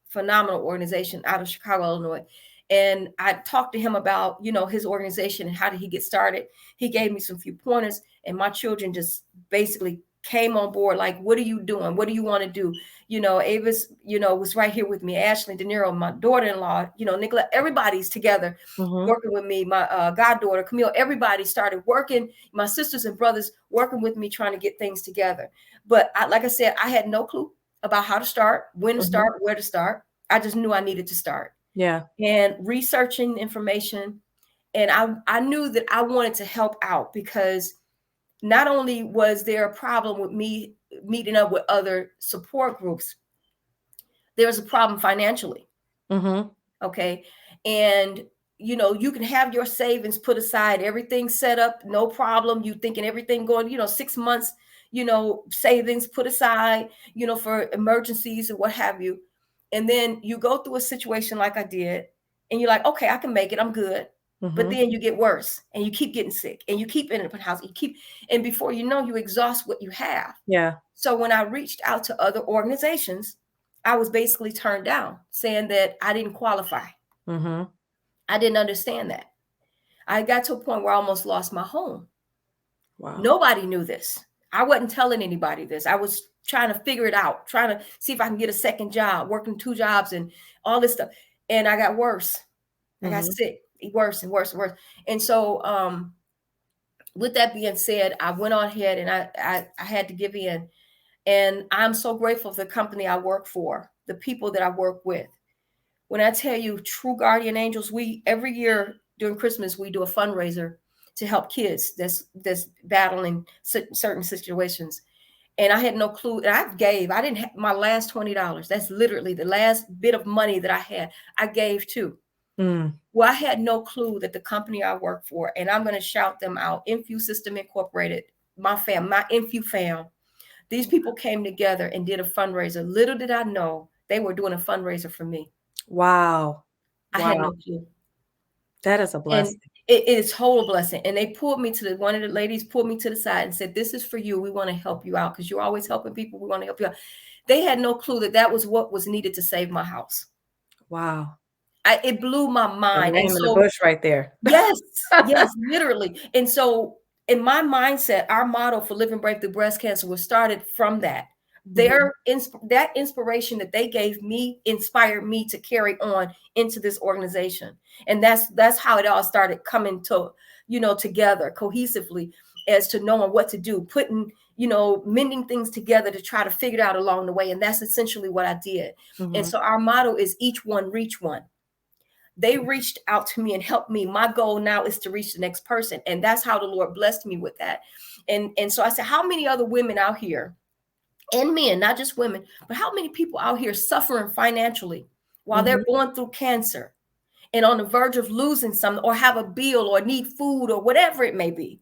S2: organization out of Chicago, Illinois. And I talked to him about, his organization and how did he get started. He gave me some few pointers and my children just basically came on board. Like, what are you doing? What do you want to do? Avis, was right here with me. Ashley, De Niro, my daughter-in-law, Nicola, everybody's together
S1: Mhm.
S2: working with me. My goddaughter, Camille, everybody started working. My sisters and brothers working with me, trying to get things together. But like I said, I had no clue about how to start, when to
S1: Mhm.
S2: start, where to start. I just knew I needed to start
S1: Yeah.
S2: and researching information. And I knew that I wanted to help out because not only was there a problem with me meeting up with other support groups, there was a problem financially.
S1: Mhm.
S2: Okay. And you can have your savings put aside, everything set up, no problem. You thinking everything going, 6 months, savings put aside, for emergencies and what have you. And then you go through a situation like I did, and you're like, okay, I can make it, I'm good. But
S1: Mhm.
S2: then you get worse and you keep getting sick and you keep ending up in house. And before you know, you exhaust what you have.
S1: Yeah.
S2: So when I reached out to other organizations, I was basically turned down, saying that I didn't qualify.
S1: Mhm.
S2: I didn't understand that. I got to a point where I almost lost my home.
S1: Wow.
S2: Nobody knew this. I wasn't telling anybody this. I was trying to figure it out, trying to see if I can get a second job, working 2 jobs and all this stuff. And I got worse. I got
S1: Mhm.
S2: sick, worse and worse and worse. And so with that being said, I went on ahead and I had to give in. And I'm so grateful for the company I work for, the people that I work with. When I tell you True Guardian Angels, we every year during Christmas we do a fundraiser to help kids that's battling certain situations. And I had no clue. And I didn't have my last $20. That's literally the last bit of money that I had. I gave to.
S1: Mm.
S2: Well, I had no clue that the company I work for, and I'm going to shout them out, Infu System Incorporated, my Infu fam. These people came together and did a fundraiser. Little did I know they were doing a fundraiser for me.
S1: Wow.
S2: I had
S1: Wow.
S2: no clue.
S1: That is a
S2: And
S1: blessing.
S2: it is total blessing. And they pulled me to one of the ladies pulled me to the side and said, this is for you. We want to help you out because you're always helping people. We want to help you out. They had no clue that that was what was needed to save my house.
S1: Wow.
S2: It blew my
S1: A
S2: mind. And
S1: ram in the
S2: so,
S1: bush right there.
S2: yes, literally. And so in my mindset, our motto for Living Breakthrough Breast Cancer was started from that. that inspiration that they gave me inspired me to carry on into this organization. And that's how it all started coming to, together cohesively, as to knowing what to do, putting, mending things together to try to figure it out along the way. And that's essentially what I did. And so our motto is each one reach one. They reached out to me and helped me. My goal now is to reach the next person. And that's how the Lord blessed me with that. And so I said, how many other women out here, and men, not just women, but how many people out here suffering financially while they're going through cancer and on the verge of losing something, or have a bill, or need food, or whatever it may be,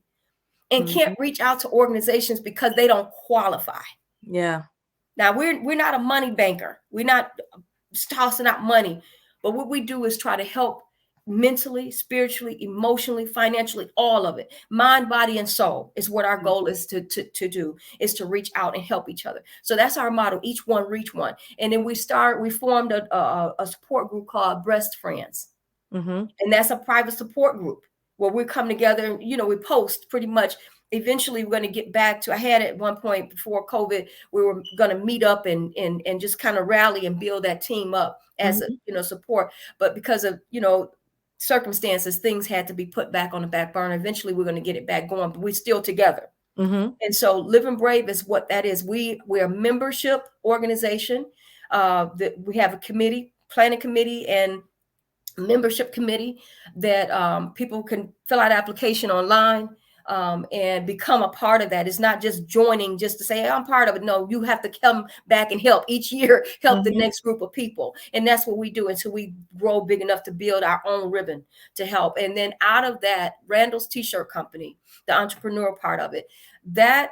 S2: and can't reach out to organizations because they don't qualify?
S1: Yeah.
S2: Now we're not a money banker. We're not tossing out money, but what we do is try to help mentally, spiritually, emotionally, financially, all of it, mind, body, and soul is what our goal is to do, is to reach out and help each other. So that's our motto: each one reach one. And then we formed a support group called Breast Friends. And that's a private support group where we come together and, we post pretty much. Eventually we're going to get back to, I had at one point before COVID, we were going to meet up and just kind of rally and build that team up as a, support. But because of, circumstances, things had to be put back on the back burner. Eventually we're going to get it back going, but we're still together. And so Living Brave is what that is. We're a membership organization. That we have a committee, planning committee, and membership committee that people can fill out application online and become a part of that. It's not just joining just to say, hey, I'm part of it. No, you have to come back and help each year, help the next group of people. And that's what we do until we grow big enough to build our own ribbon to help. And then out of that, Randle's T-shirt company, the entrepreneur part of it, that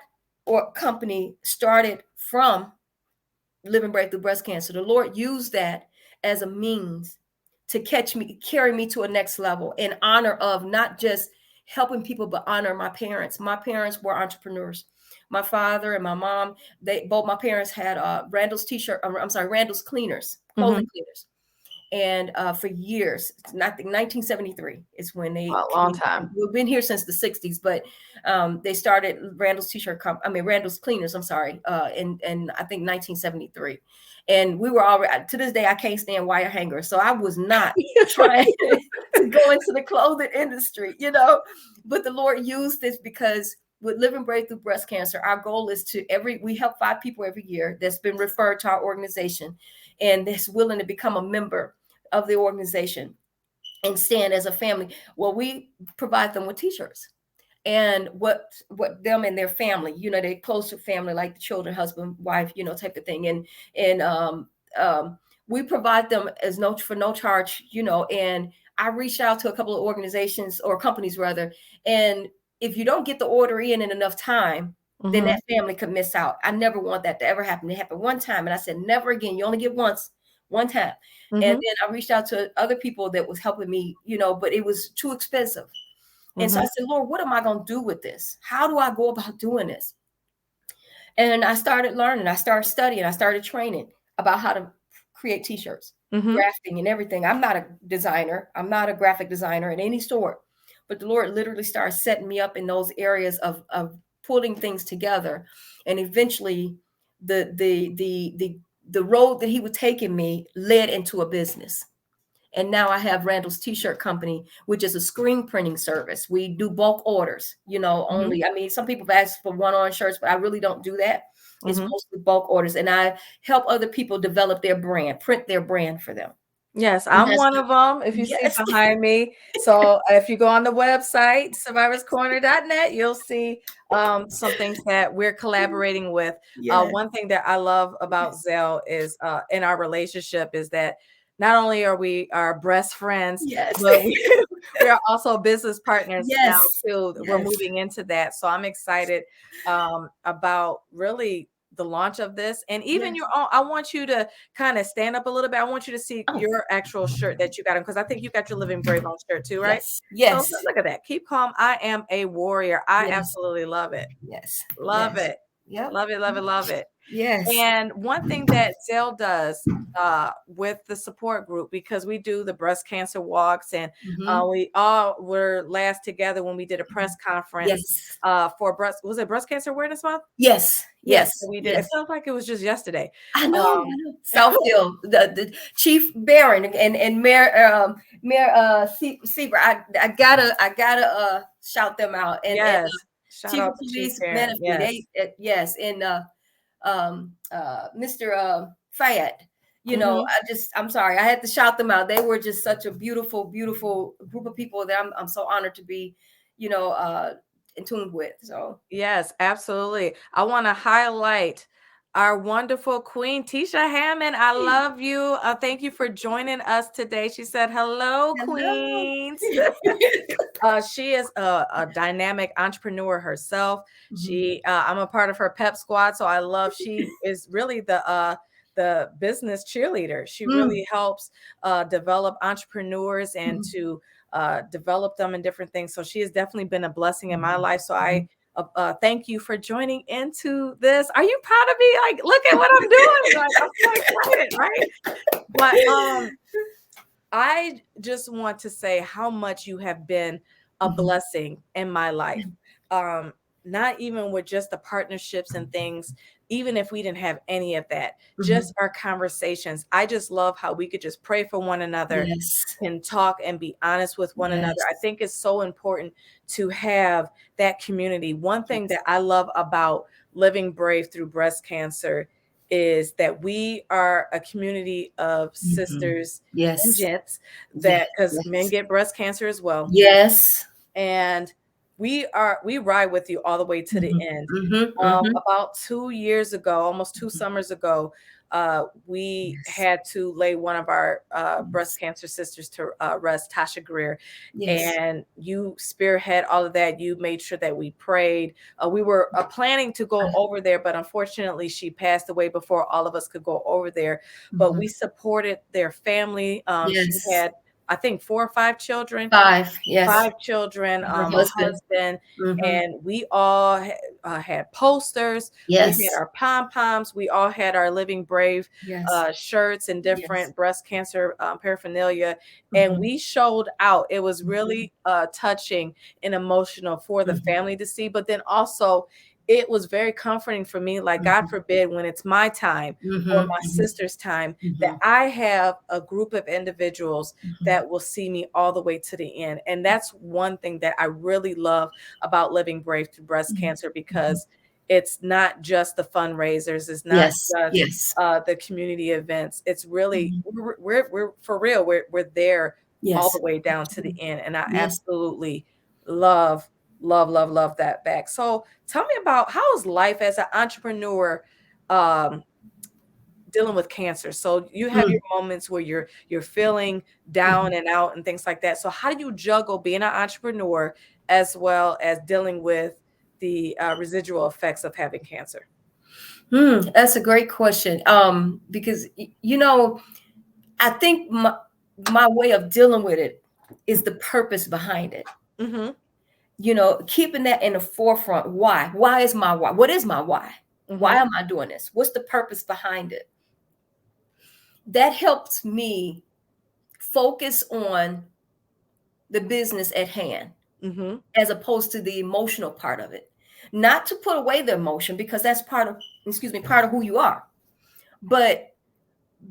S2: company started from Living Brave Through Breast Cancer. The Lord used that as a means to carry me to a next level in honor of not just helping people, but honor my parents. My parents were entrepreneurs. My father and my mom, both my parents had Randle's Randle's Cleaners, clothing cleaners. And for years, I think 1973 is when they
S1: a long time.
S2: We've been here since the 60s, but they started Randle's Randle's Cleaners, in I think 1973. And we were already, to this day, I can't stand wire hangers. So I was not trying to go into the clothing industry, but the Lord used this because with Living Brave Through Breast Cancer, our goal is we help 5 people every year that's been referred to our organization and that's willing to become a member of the organization and stand as a family. Well, we provide them with T-shirts. And what them and their family, they're close to family, like the children, husband, wife, type of thing. And we provide them for no charge, and I reached out to a couple of organizations or companies rather. And if you don't get the order in enough time, then that family could miss out. I never want that to ever happen. It happened one time. And I said, never again. You only get one time. And then I reached out to other people that was helping me, but it was too expensive. And so I said, Lord, what am I going to do with this? How do I go about doing this? And I started learning. I started studying. I started training about how to create T-shirts, drafting and everything. I'm not a designer. I'm not a graphic designer in any sort. But the Lord literally started setting me up in those areas of pulling things together. And eventually the road that he was taking me led into a business. And now I have Randle's T-shirt company, which is a screen printing service. We do bulk orders, only. I mean, some people have asked for one-on shirts, but I really don't do that. It's mostly bulk orders. And I help other people develop their brand, print their brand for them.
S1: Yes, I'm one of them. If you see behind me. So if you go on the website, survivorscorner.net, you'll see some things that we're collaborating with. One thing that I love about Zell is in our relationship is that not only are we our best friends, but we are also business partners now too. We're moving into that. So I'm excited about really the launch of this, and even your own. I want you to kind of stand up a little bit. I want you to see your actual shirt that you got, because I think you got your Living Brave on shirt too, right?
S2: Yes.
S1: So look at that. Keep calm. I am a warrior. I absolutely love it.
S2: Yes.
S1: Love it. Yeah. Love it. Love it. Love it.
S2: Yes.
S1: And one thing that Zell does with the support group, because we do the breast cancer walks, and
S2: Mm-hmm.
S1: we all were last together when we did a press conference
S2: Yes.
S1: for was it Breast Cancer Awareness Month?
S2: Yes.
S1: Yes,
S2: Yes.
S1: so we did. It
S2: Yes.
S1: felt like it was just yesterday.
S2: I know. I
S1: Um,
S2: know. Southfield, the Chief Barron and Mayor Seaver. I gotta shout them out, and
S1: yes, shout
S2: Chief
S1: out
S2: of
S1: to Chief
S2: Police
S1: Barron.
S2: Menifee.
S1: Yes.
S2: Yes, and Mr. Fayette.
S1: Hmm.
S2: I'm sorry, I had to shout them out. They were just such a beautiful, beautiful group of people that I'm so honored to be, you know, uh, in tune with. So
S1: Yes, absolutely. I want to highlight our wonderful queen, Tasha Hammond. I love you. Thank you for joining us today. She said, "Hello,
S2: hello.
S1: queens." She is a dynamic entrepreneur herself.
S2: Mhm.
S1: I'm a part of her pep squad, so I love. She is really the business cheerleader. She
S2: Mm.
S1: really helps develop entrepreneurs and
S2: Mhm.
S1: to develop them in different things. So she has definitely been a blessing in my
S2: Mhm.
S1: life. So I
S2: Mhm.
S1: thank you for joining into this. Are you proud of me? Like, look at what I'm doing. Like, I'm so excited, right? But I just want to say how much you have been a
S2: Mhm.
S1: blessing in my life. Um, Not even with just the partnerships and things, even if we didn't have any of that,
S2: Mhm.
S1: just our conversations. I just love how we could just pray for one another,
S2: Yes.
S1: can talk and be honest with one another. I
S2: Yes.
S1: think it's so important to have that community. One thing
S2: Yes.
S1: that I love about living brave through breast cancer is that we are a community of
S2: Mhm.
S1: sisters and
S2: Yes.
S1: gents,
S2: Yes.
S1: that because men
S2: Yes.
S1: get breast cancer as well,
S2: Yes.
S1: and we ride with you all the way to the
S2: Mhm.
S1: end.
S2: Mhm. Mhm.
S1: About 2 years ago, almost two summers ago, we
S2: Yes.
S1: had to lay one of our breast
S2: Yes.
S1: cancer sisters to rest, Tasha Greer,
S2: Yes.
S1: and you spearhead all of that. You made sure that we prayed. We were planning to go over there, but unfortunately, she passed away before all of us could go over there. But we
S2: Mhm.
S1: supported their family. She
S2: Yes.
S1: had, I think, 4 or 5 children,
S2: 5. Yes.
S1: 5 children,
S2: Her
S1: a
S2: husband.
S1: husband,
S2: Mhm.
S1: and we all had posters. We had
S2: Yes.
S1: our pom poms. We all had our Living Brave
S2: Yes.
S1: shirts and
S2: Yes.
S1: different breast cancer paraphernalia, and
S2: Mhm.
S1: we showed out. It was
S2: Mhm.
S1: really touching and emotional for the
S2: Mhm.
S1: family to see, but then also it was very comforting for me. Like, God
S2: Mhm.
S1: forbid, when it's my time or
S2: Mhm.
S1: my
S2: Mhm.
S1: sister's time, that
S2: Mhm.
S1: I have a group of individuals
S2: Mhm.
S1: that will see me all the way to the end. And that's one thing that I really love about living brave through breast
S2: Mhm.
S1: cancer,
S2: Mhm.
S1: because it's not just the fundraisers, it's not
S2: Yes.
S1: just
S2: Yes.
S1: the community events. It's really
S2: Mhm.
S1: we're for real. We're there all the
S2: Yes.
S1: way down to the end, and I
S2: Yes.
S1: absolutely love love that back. So tell me about, how is life as an entrepreneur um dealing with cancer? So you have your
S2: Mm.
S1: moments where you're feeling down
S2: Mhm.
S1: and out and things like that. So how do you juggle being an entrepreneur as well as dealing with the residual effects of having cancer?
S2: That's a great question. Because I think my way of dealing with it is the purpose behind it.
S1: Mm-hmm.
S2: Keeping that in the forefront. Why? Why is my why? What is my why? Why
S1: Mm-hmm.
S2: am I doing this? What's the purpose behind it? That helps me focus on the business at hand
S1: Mm-hmm.
S2: as opposed to the emotional part of it. Not to put away the emotion because that's part of who you are. But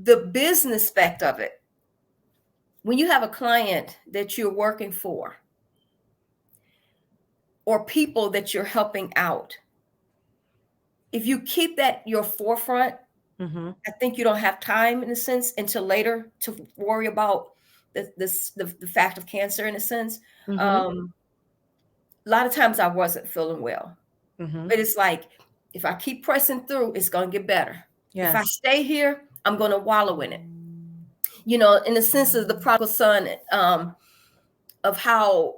S2: the business aspect of it, when you have a client that you're working for or people that you're helping out, if you keep that your forefront,
S1: Mm-hmm.
S2: I think you don't have time in a sense until later to worry about the fact of cancer in a sense.
S1: Mm-hmm.
S2: A lot of times I wasn't feeling well,
S1: Mm-hmm.
S2: but it's like if I keep pressing through, it's going to get better. If I
S1: Yes.
S2: stay here, I'm going to wallow in it. In the sense of the prodigal son, of how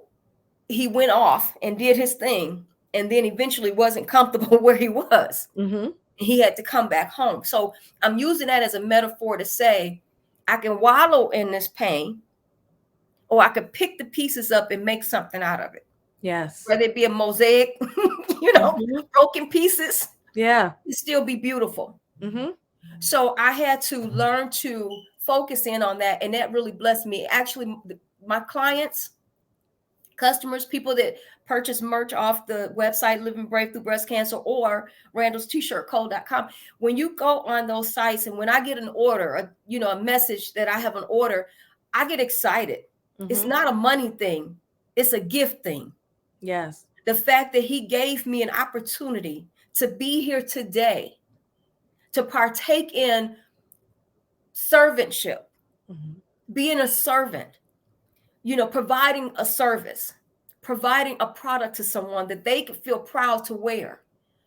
S2: he went off and did his thing, and then eventually wasn't comfortable where he was.
S1: Mm-hmm.
S2: He had to come back home. So I'm using that as a metaphor to say I can wallow in this pain, or I could pick the pieces up and make something out of it,
S1: Yes.
S2: whether it be a mosaic,
S1: Mm-hmm.
S2: broken pieces,
S1: Yeah.
S2: still be beautiful.
S1: Mm-hmm.
S2: So I had to learn to focus in on that, and that really blessed me. Actually, my clients, customers, people that purchase merch off the website Living Brave Through Breast Cancer or Randall's T-shirt Co.com, when you go on those sites and when I get an order, a message that I have an order, I get excited. It's
S1: Mm-hmm.
S2: not a money thing, it's a gift thing.
S1: Yes.
S2: The fact that he gave me an opportunity to be here today, to partake in servantship,
S1: Mm-hmm.
S2: being a servant, providing a service, providing a product to someone that they could feel proud to wear.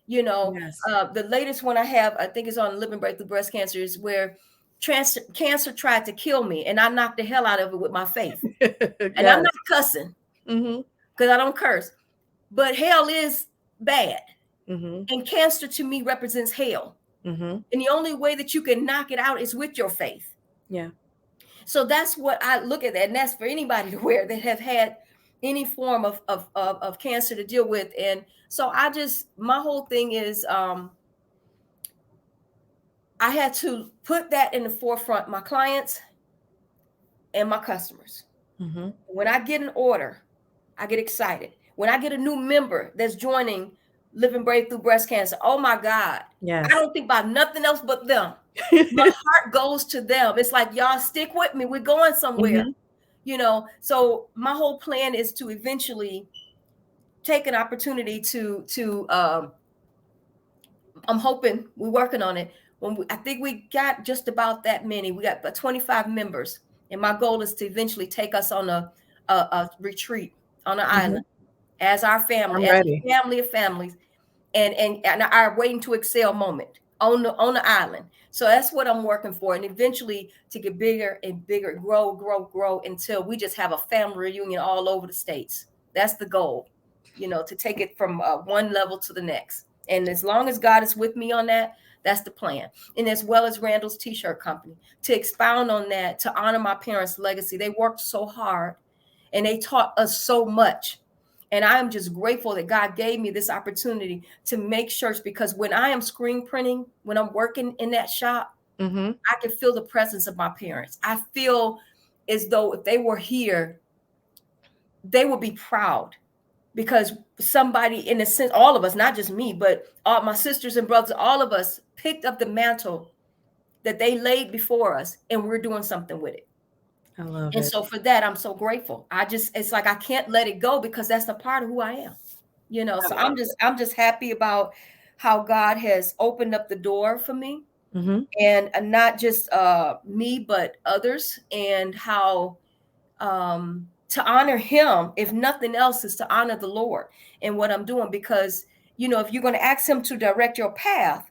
S1: Yes.
S2: The latest one I have, I think, is on Living Break Through Breast Cancer, is where cancer tried to kill me, and I knocked the hell out of it with my faith. And I'm
S1: Yes.
S2: not cussing
S1: Mm-hmm.
S2: because I don't curse, but hell is bad.
S1: Mm-hmm.
S2: And cancer to me represents hell.
S1: Mm-hmm.
S2: And the only way that you can knock it out is with your faith.
S1: Yeah.
S2: So that's what I look at that. And that's for anybody to wear that have had any form of cancer to deal with. And so my whole thing is I had to put that in the forefront, my clients and my customers.
S1: Mm-hmm.
S2: When I get an order, I get excited. When I get a new member that's joining Living Brave Through Breast Cancer, oh my God, I
S1: Yes.
S2: don't think about nothing else but them. My heart goes to them. It's like, y'all stick with me. We're going somewhere,
S1: Mm-hmm.
S2: So my whole plan is to eventually take an opportunity to I'm hoping we're working on it. I think we got just about that many. We got about 25 members, and my goal is to eventually take us on a retreat on an
S1: Mm-hmm.
S2: island as our family,
S1: I'm
S2: as
S1: ready.
S2: a family of families, and our waiting to excel moment on the island. So that's what I'm working for, and eventually to get bigger and bigger, grow until we just have a family reunion all over the states. That's the goal, to take it from one level to the next. And as long as God is with me on that, that's the plan. And as well as Randall's T-shirt company, to expound on that, to honor my parents' legacy. They worked so hard and they taught us so much. And I am just grateful that God gave me this opportunity to make shirts, because when I am screen printing, when I'm working in that shop,
S1: Mm-hmm.
S2: I can feel the presence of my parents. I feel as though if they were here, they would be proud, because somebody, in a sense, all of us, not just me, but all my sisters and brothers, all of us picked up the mantle that they laid before us, and we're doing something with it.
S1: I love
S2: And
S1: it.
S2: so for that, I'm so grateful. It's like I can't let it go, because that's a part of who I am.
S1: I
S2: So
S1: love
S2: I'm just happy about how God has opened up the door for me,
S1: it. Mm-hmm.
S2: and not just me, but others, and how to honor him, if nothing else, is to honor the Lord and what I'm doing. Because, if you're going to ask him to direct your path,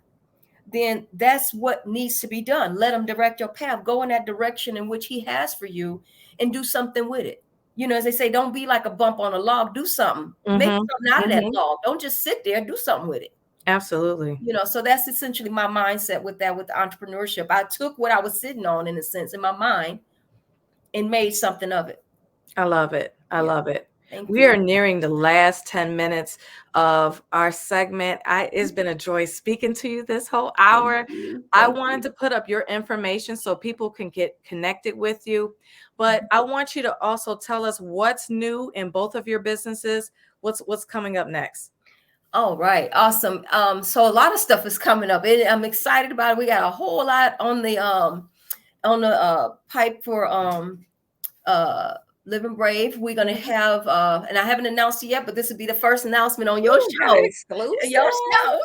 S2: then that's what needs to be done. Let him direct your path. Go in that direction in which he has for you, and do something with it. As they say, don't be like a bump on a log. Do something. Make
S1: Mm-hmm.
S2: something out of that
S1: Mm-hmm.
S2: log. Don't just sit there. Do something with it.
S1: Absolutely.
S2: So that's essentially my mindset with that, with the entrepreneurship. I took what I was sitting on, in a sense, in my mind, and made something of it.
S1: I love it. I
S2: Yeah.
S1: love it.
S2: Thank
S1: We are
S2: you.
S1: nearing the last 10 minutes of our segment. It's been a joy speaking to you this whole
S2: Thank
S1: hour.
S2: you.
S1: I
S2: Thank
S1: wanted
S2: you.
S1: to put up your information so people can get connected with you, but I want you to also tell us what's new in both of your businesses. What's coming up next?
S2: All right. Awesome. So a lot of stuff is coming up. I'm excited about it. We got a whole lot on the pipe for uh Living Brave. We're gonna have and I haven't announced it yet, but this would be the first announcement on your
S1: Ooh, got it
S2: show.
S1: exclusive.
S2: Your show.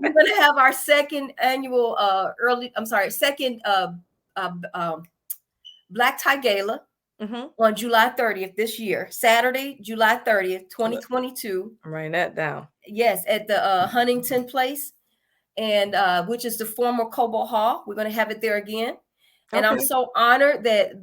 S2: We're gonna have our second annual second Black Tie Gala
S1: Mm-hmm.
S2: on July 30th this year, Saturday, July 30th, 2022.
S1: I'm writing that down.
S2: Yes, at the Huntington Place, and which is the former Cobo Hall. We're going to have it there again. And I'm
S1: Okay.
S2: so honored that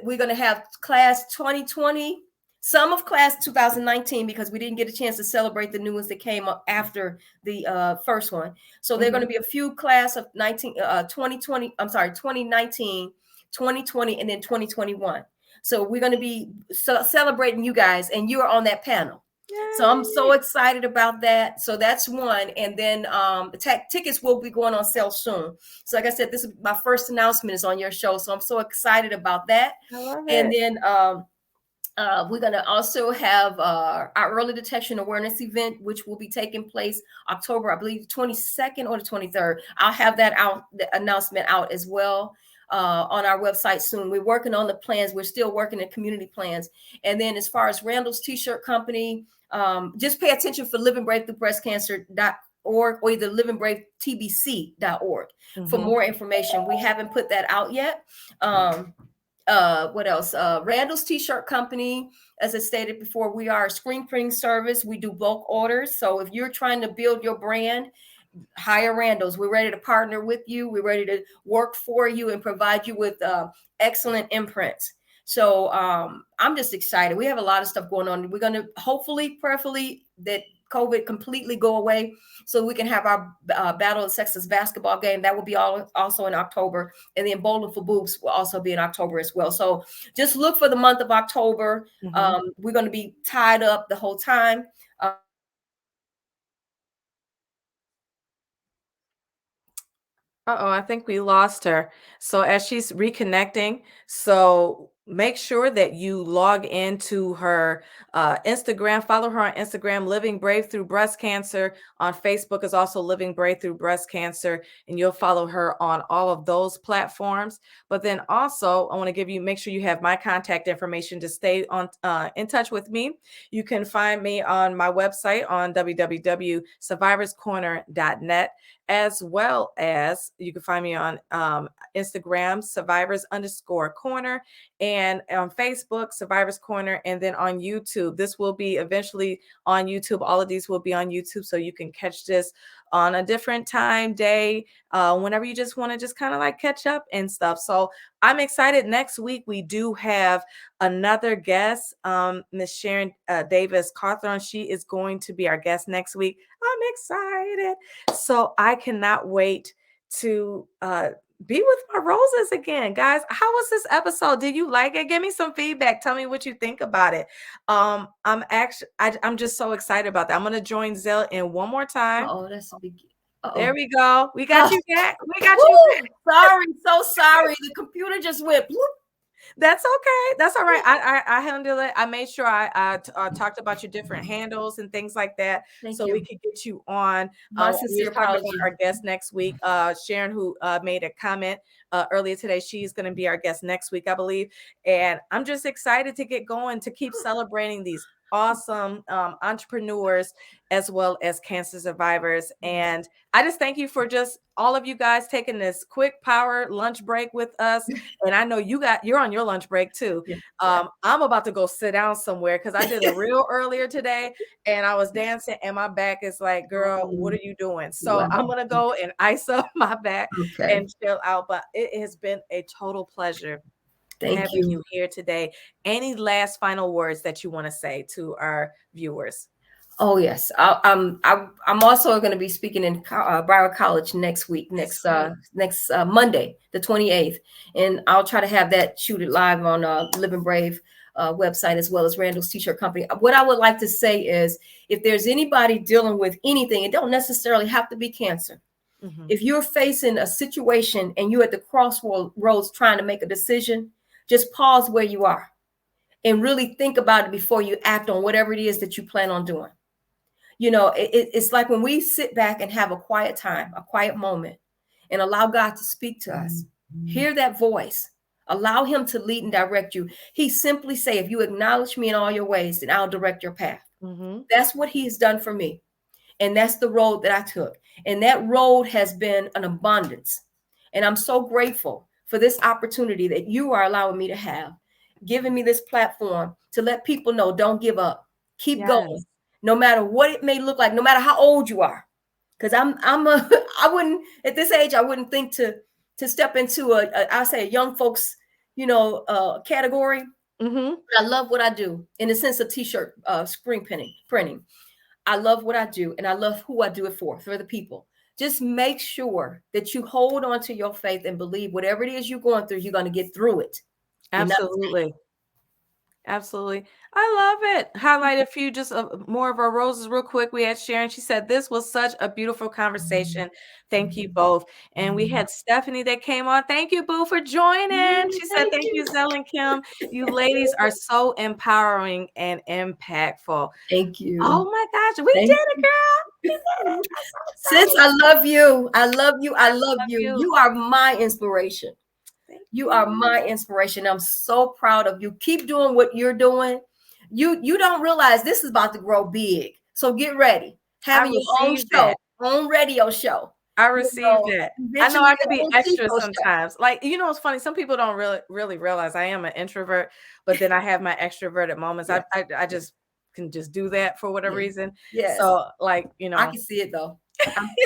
S2: we're going to have class 2020, some of class 2019, because we didn't get a chance to celebrate the new ones that came up after the first one. So there are going to be a few class of 2020, I'm sorry, 2019, 2020, and then 2021. So we're going to be celebrating you guys, and you're on that panel. So I'm so
S1: Yay.
S2: excited about that. So that's one. And then the tickets will be going on sale soon. So like I said, this is my first announcement is on your show. So I'm so excited about that.
S1: I love
S2: And
S1: it.
S2: then we're going to also have our early detection awareness event, which will be taking place October, I believe, 22nd or the 23rd. I'll have that out, the announcement out as well on our website soon. We're working on the plans. We're still working in community plans. And then as far as Randall's T-shirt company, just pay attention for Living Brave Through Breast Cancer.org or either livingbravetbc.org for
S1: Mm-hmm.
S2: more information. We haven't put that out yet. What else? Randall's T-shirt company, as I stated before, we are a screen printing service. We do bulk orders. So if you're trying to build your brand, hire Randall's. We're ready to partner with you. We're ready to work for you and provide you with excellent imprints. So I'm just excited. We have a lot of stuff going on. We're going to hopefully, prayerfully, that COVID completely go away so we can have our Battle of the Sexes basketball game. That will be also in October. And then Bowling for Boobs will also be in October as well. So just look for the month of October.
S1: Mm-hmm.
S2: We're going to be tied up the whole time.
S1: Uh-oh, I think we lost her. So as she's reconnecting, so make sure that you log into her Instagram, follow her on Instagram, Living Brave Through Breast Cancer. On Facebook is also Living Brave Through Breast Cancer, and you'll follow her on all of those platforms. But then also, I want to make sure you have my contact information to stay on in touch with me. You can find me on my website on www.survivorscorner.net, as well as you can find me on Instagram, survivors_corner, and on Facebook, Survivors Corner, and then on YouTube. This will be eventually on YouTube. All of these will be on YouTube, so you can catch this on a different time, day, whenever you just want to just kind of like catch up and stuff. So I'm excited. Next week, we do have another guest, Miss Sharon Davis Carthon. She is going to be our guest next week. I'm excited. So I cannot wait to be with my roses again. Guys, how was this episode? Did you like it? Give me some feedback. Tell me what you think about it. I'm just so excited about that. I'm gonna join Zell in one more time.
S2: Oh, that's a big.
S1: There
S2: Uh-oh.
S1: we go. We got you back. We got you
S2: Woo!
S1: back.
S2: Sorry, so sorry. The computer just went. Bloop.
S1: That's okay. That's all right. I handle it. I made sure I talked about your different handles and things like that,
S2: Thank
S1: so we
S2: you.
S1: could get you on.
S2: My
S1: We
S2: sincere
S1: just talked about
S2: apology.
S1: our guest next week. Sharon, who made a comment earlier today, she's going to be our guest next week, I believe. And I'm just excited to get going to keep celebrating these awesome entrepreneurs as well as cancer survivors. And I just thank you for just all of you guys taking this quick power lunch break with us. And I know you're on your lunch break too.
S2: Yeah, yeah.
S1: I'm about to go sit down somewhere because I did a reel earlier today and I was dancing and my back is like, girl, what are you doing? So
S2: Wow.
S1: I'm gonna go and ice up my back
S2: Okay.
S1: and chill out. But it has been a total pleasure
S2: Thank
S1: having
S2: you.
S1: you here today. Any last final words that you want to say to our viewers?
S2: Oh yes, I'm also going to be speaking in Broward College next week,
S1: That's right.
S2: next Monday, the 28th, and I'll try to have that shoot it live on Living Brave website as well as Randall's T-shirt company. What I would like to say is, if there's anybody dealing with anything, it don't necessarily have to be cancer.
S1: Mm-hmm.
S2: If you're facing a situation and you're at the crossroads trying to make a decision, just pause where you are and really think about it before you act on whatever it is that you plan on doing. You know, it's like when we sit back and have a quiet time, a quiet moment, and allow God to speak to us, hear that voice, allow him to lead and direct you. He simply say, if you acknowledge me in all your ways, then I'll direct your path.
S1: Mm-hmm.
S2: That's what he has done for me. And that's the road that I took. And that road has been an abundance. And I'm so grateful for this opportunity that you are allowing me to have, giving me this platform to let people know, don't give up. Keep going.
S1: Yes.
S2: No matter what it may look like, no matter how old you are. Because I wouldn't, at this age, I wouldn't think to step into I say a young folks, category.
S1: Mm-hmm.
S2: But I love what I do in the sense of t-shirt screen printing. I love what I do, and I love who I do it for the people. Just make sure that you hold on to your faith and believe whatever it is you're going through, you're going to get through it. You're not.
S1: Absolutely. Absolutely. I love it. Highlight a few, just more of our roses real quick. We had Sharon. She said, this was such a beautiful conversation. Thank you both. And we had Stephanie that came on. Thank you, Boo, for joining. She said,
S2: Thank
S1: thank
S2: you.
S1: you, Zell and Kim. You ladies are so empowering and impactful.
S2: Thank you.
S1: Oh my gosh, we did
S2: Thank
S1: it,
S2: you.
S1: girl. We did it. I'm so
S2: Sis,
S1: excited.
S2: I love you. I love you. I
S1: I
S2: love
S1: love
S2: you.
S1: you.
S2: You are my inspiration.
S1: Thank
S2: You are my
S1: you.
S2: inspiration. I'm so proud of you. Keep doing what you're doing. You don't realize this is about to grow big. So get ready.
S1: I
S2: Having your own
S1: received
S2: show,
S1: that.
S2: own radio show.
S1: I
S2: You
S1: received
S2: know,
S1: that. I know
S2: eventually
S1: I could
S2: your
S1: be
S2: own
S1: extra
S2: TV show.
S1: sometimes. Like, it's funny. Some people don't really realize I am an introvert, but then I have my extroverted moments.
S2: Yes,
S1: I
S2: yes,
S1: just can just do that for whatever
S2: yes,
S1: reason.
S2: yes.
S1: So, like,
S2: I can see it though.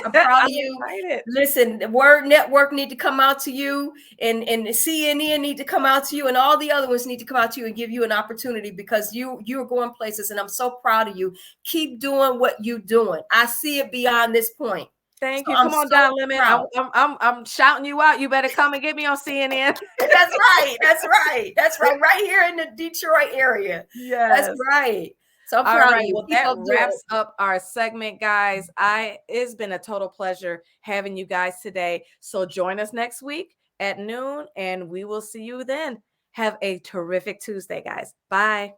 S2: I'm proud of
S1: I'm
S2: you.
S1: excited.
S2: Listen, the Word Network need to come out to you, and the CNN need to come out to you, and all the other ones need to come out to you and give you an opportunity because you're going places, and I'm so proud of you. Keep doing what you're doing. I see it beyond this point, so
S1: Thank you.
S2: I'm
S1: Come on,
S2: so
S1: Don Lemon.
S2: proud.
S1: I'm shouting you out. You better come and get me on CNN.
S2: That's right. That's right. That's right. Right here in the Detroit area. That's
S1: Yes.
S2: right. So I'm
S1: All
S2: proud of
S1: right.
S2: you.
S1: Well,
S2: Keep
S1: that
S2: up doing
S1: wraps up our segment, guys. It's been a total pleasure having you guys today. So join us next week at noon, and we will see you then. Have a terrific Tuesday, guys. Bye.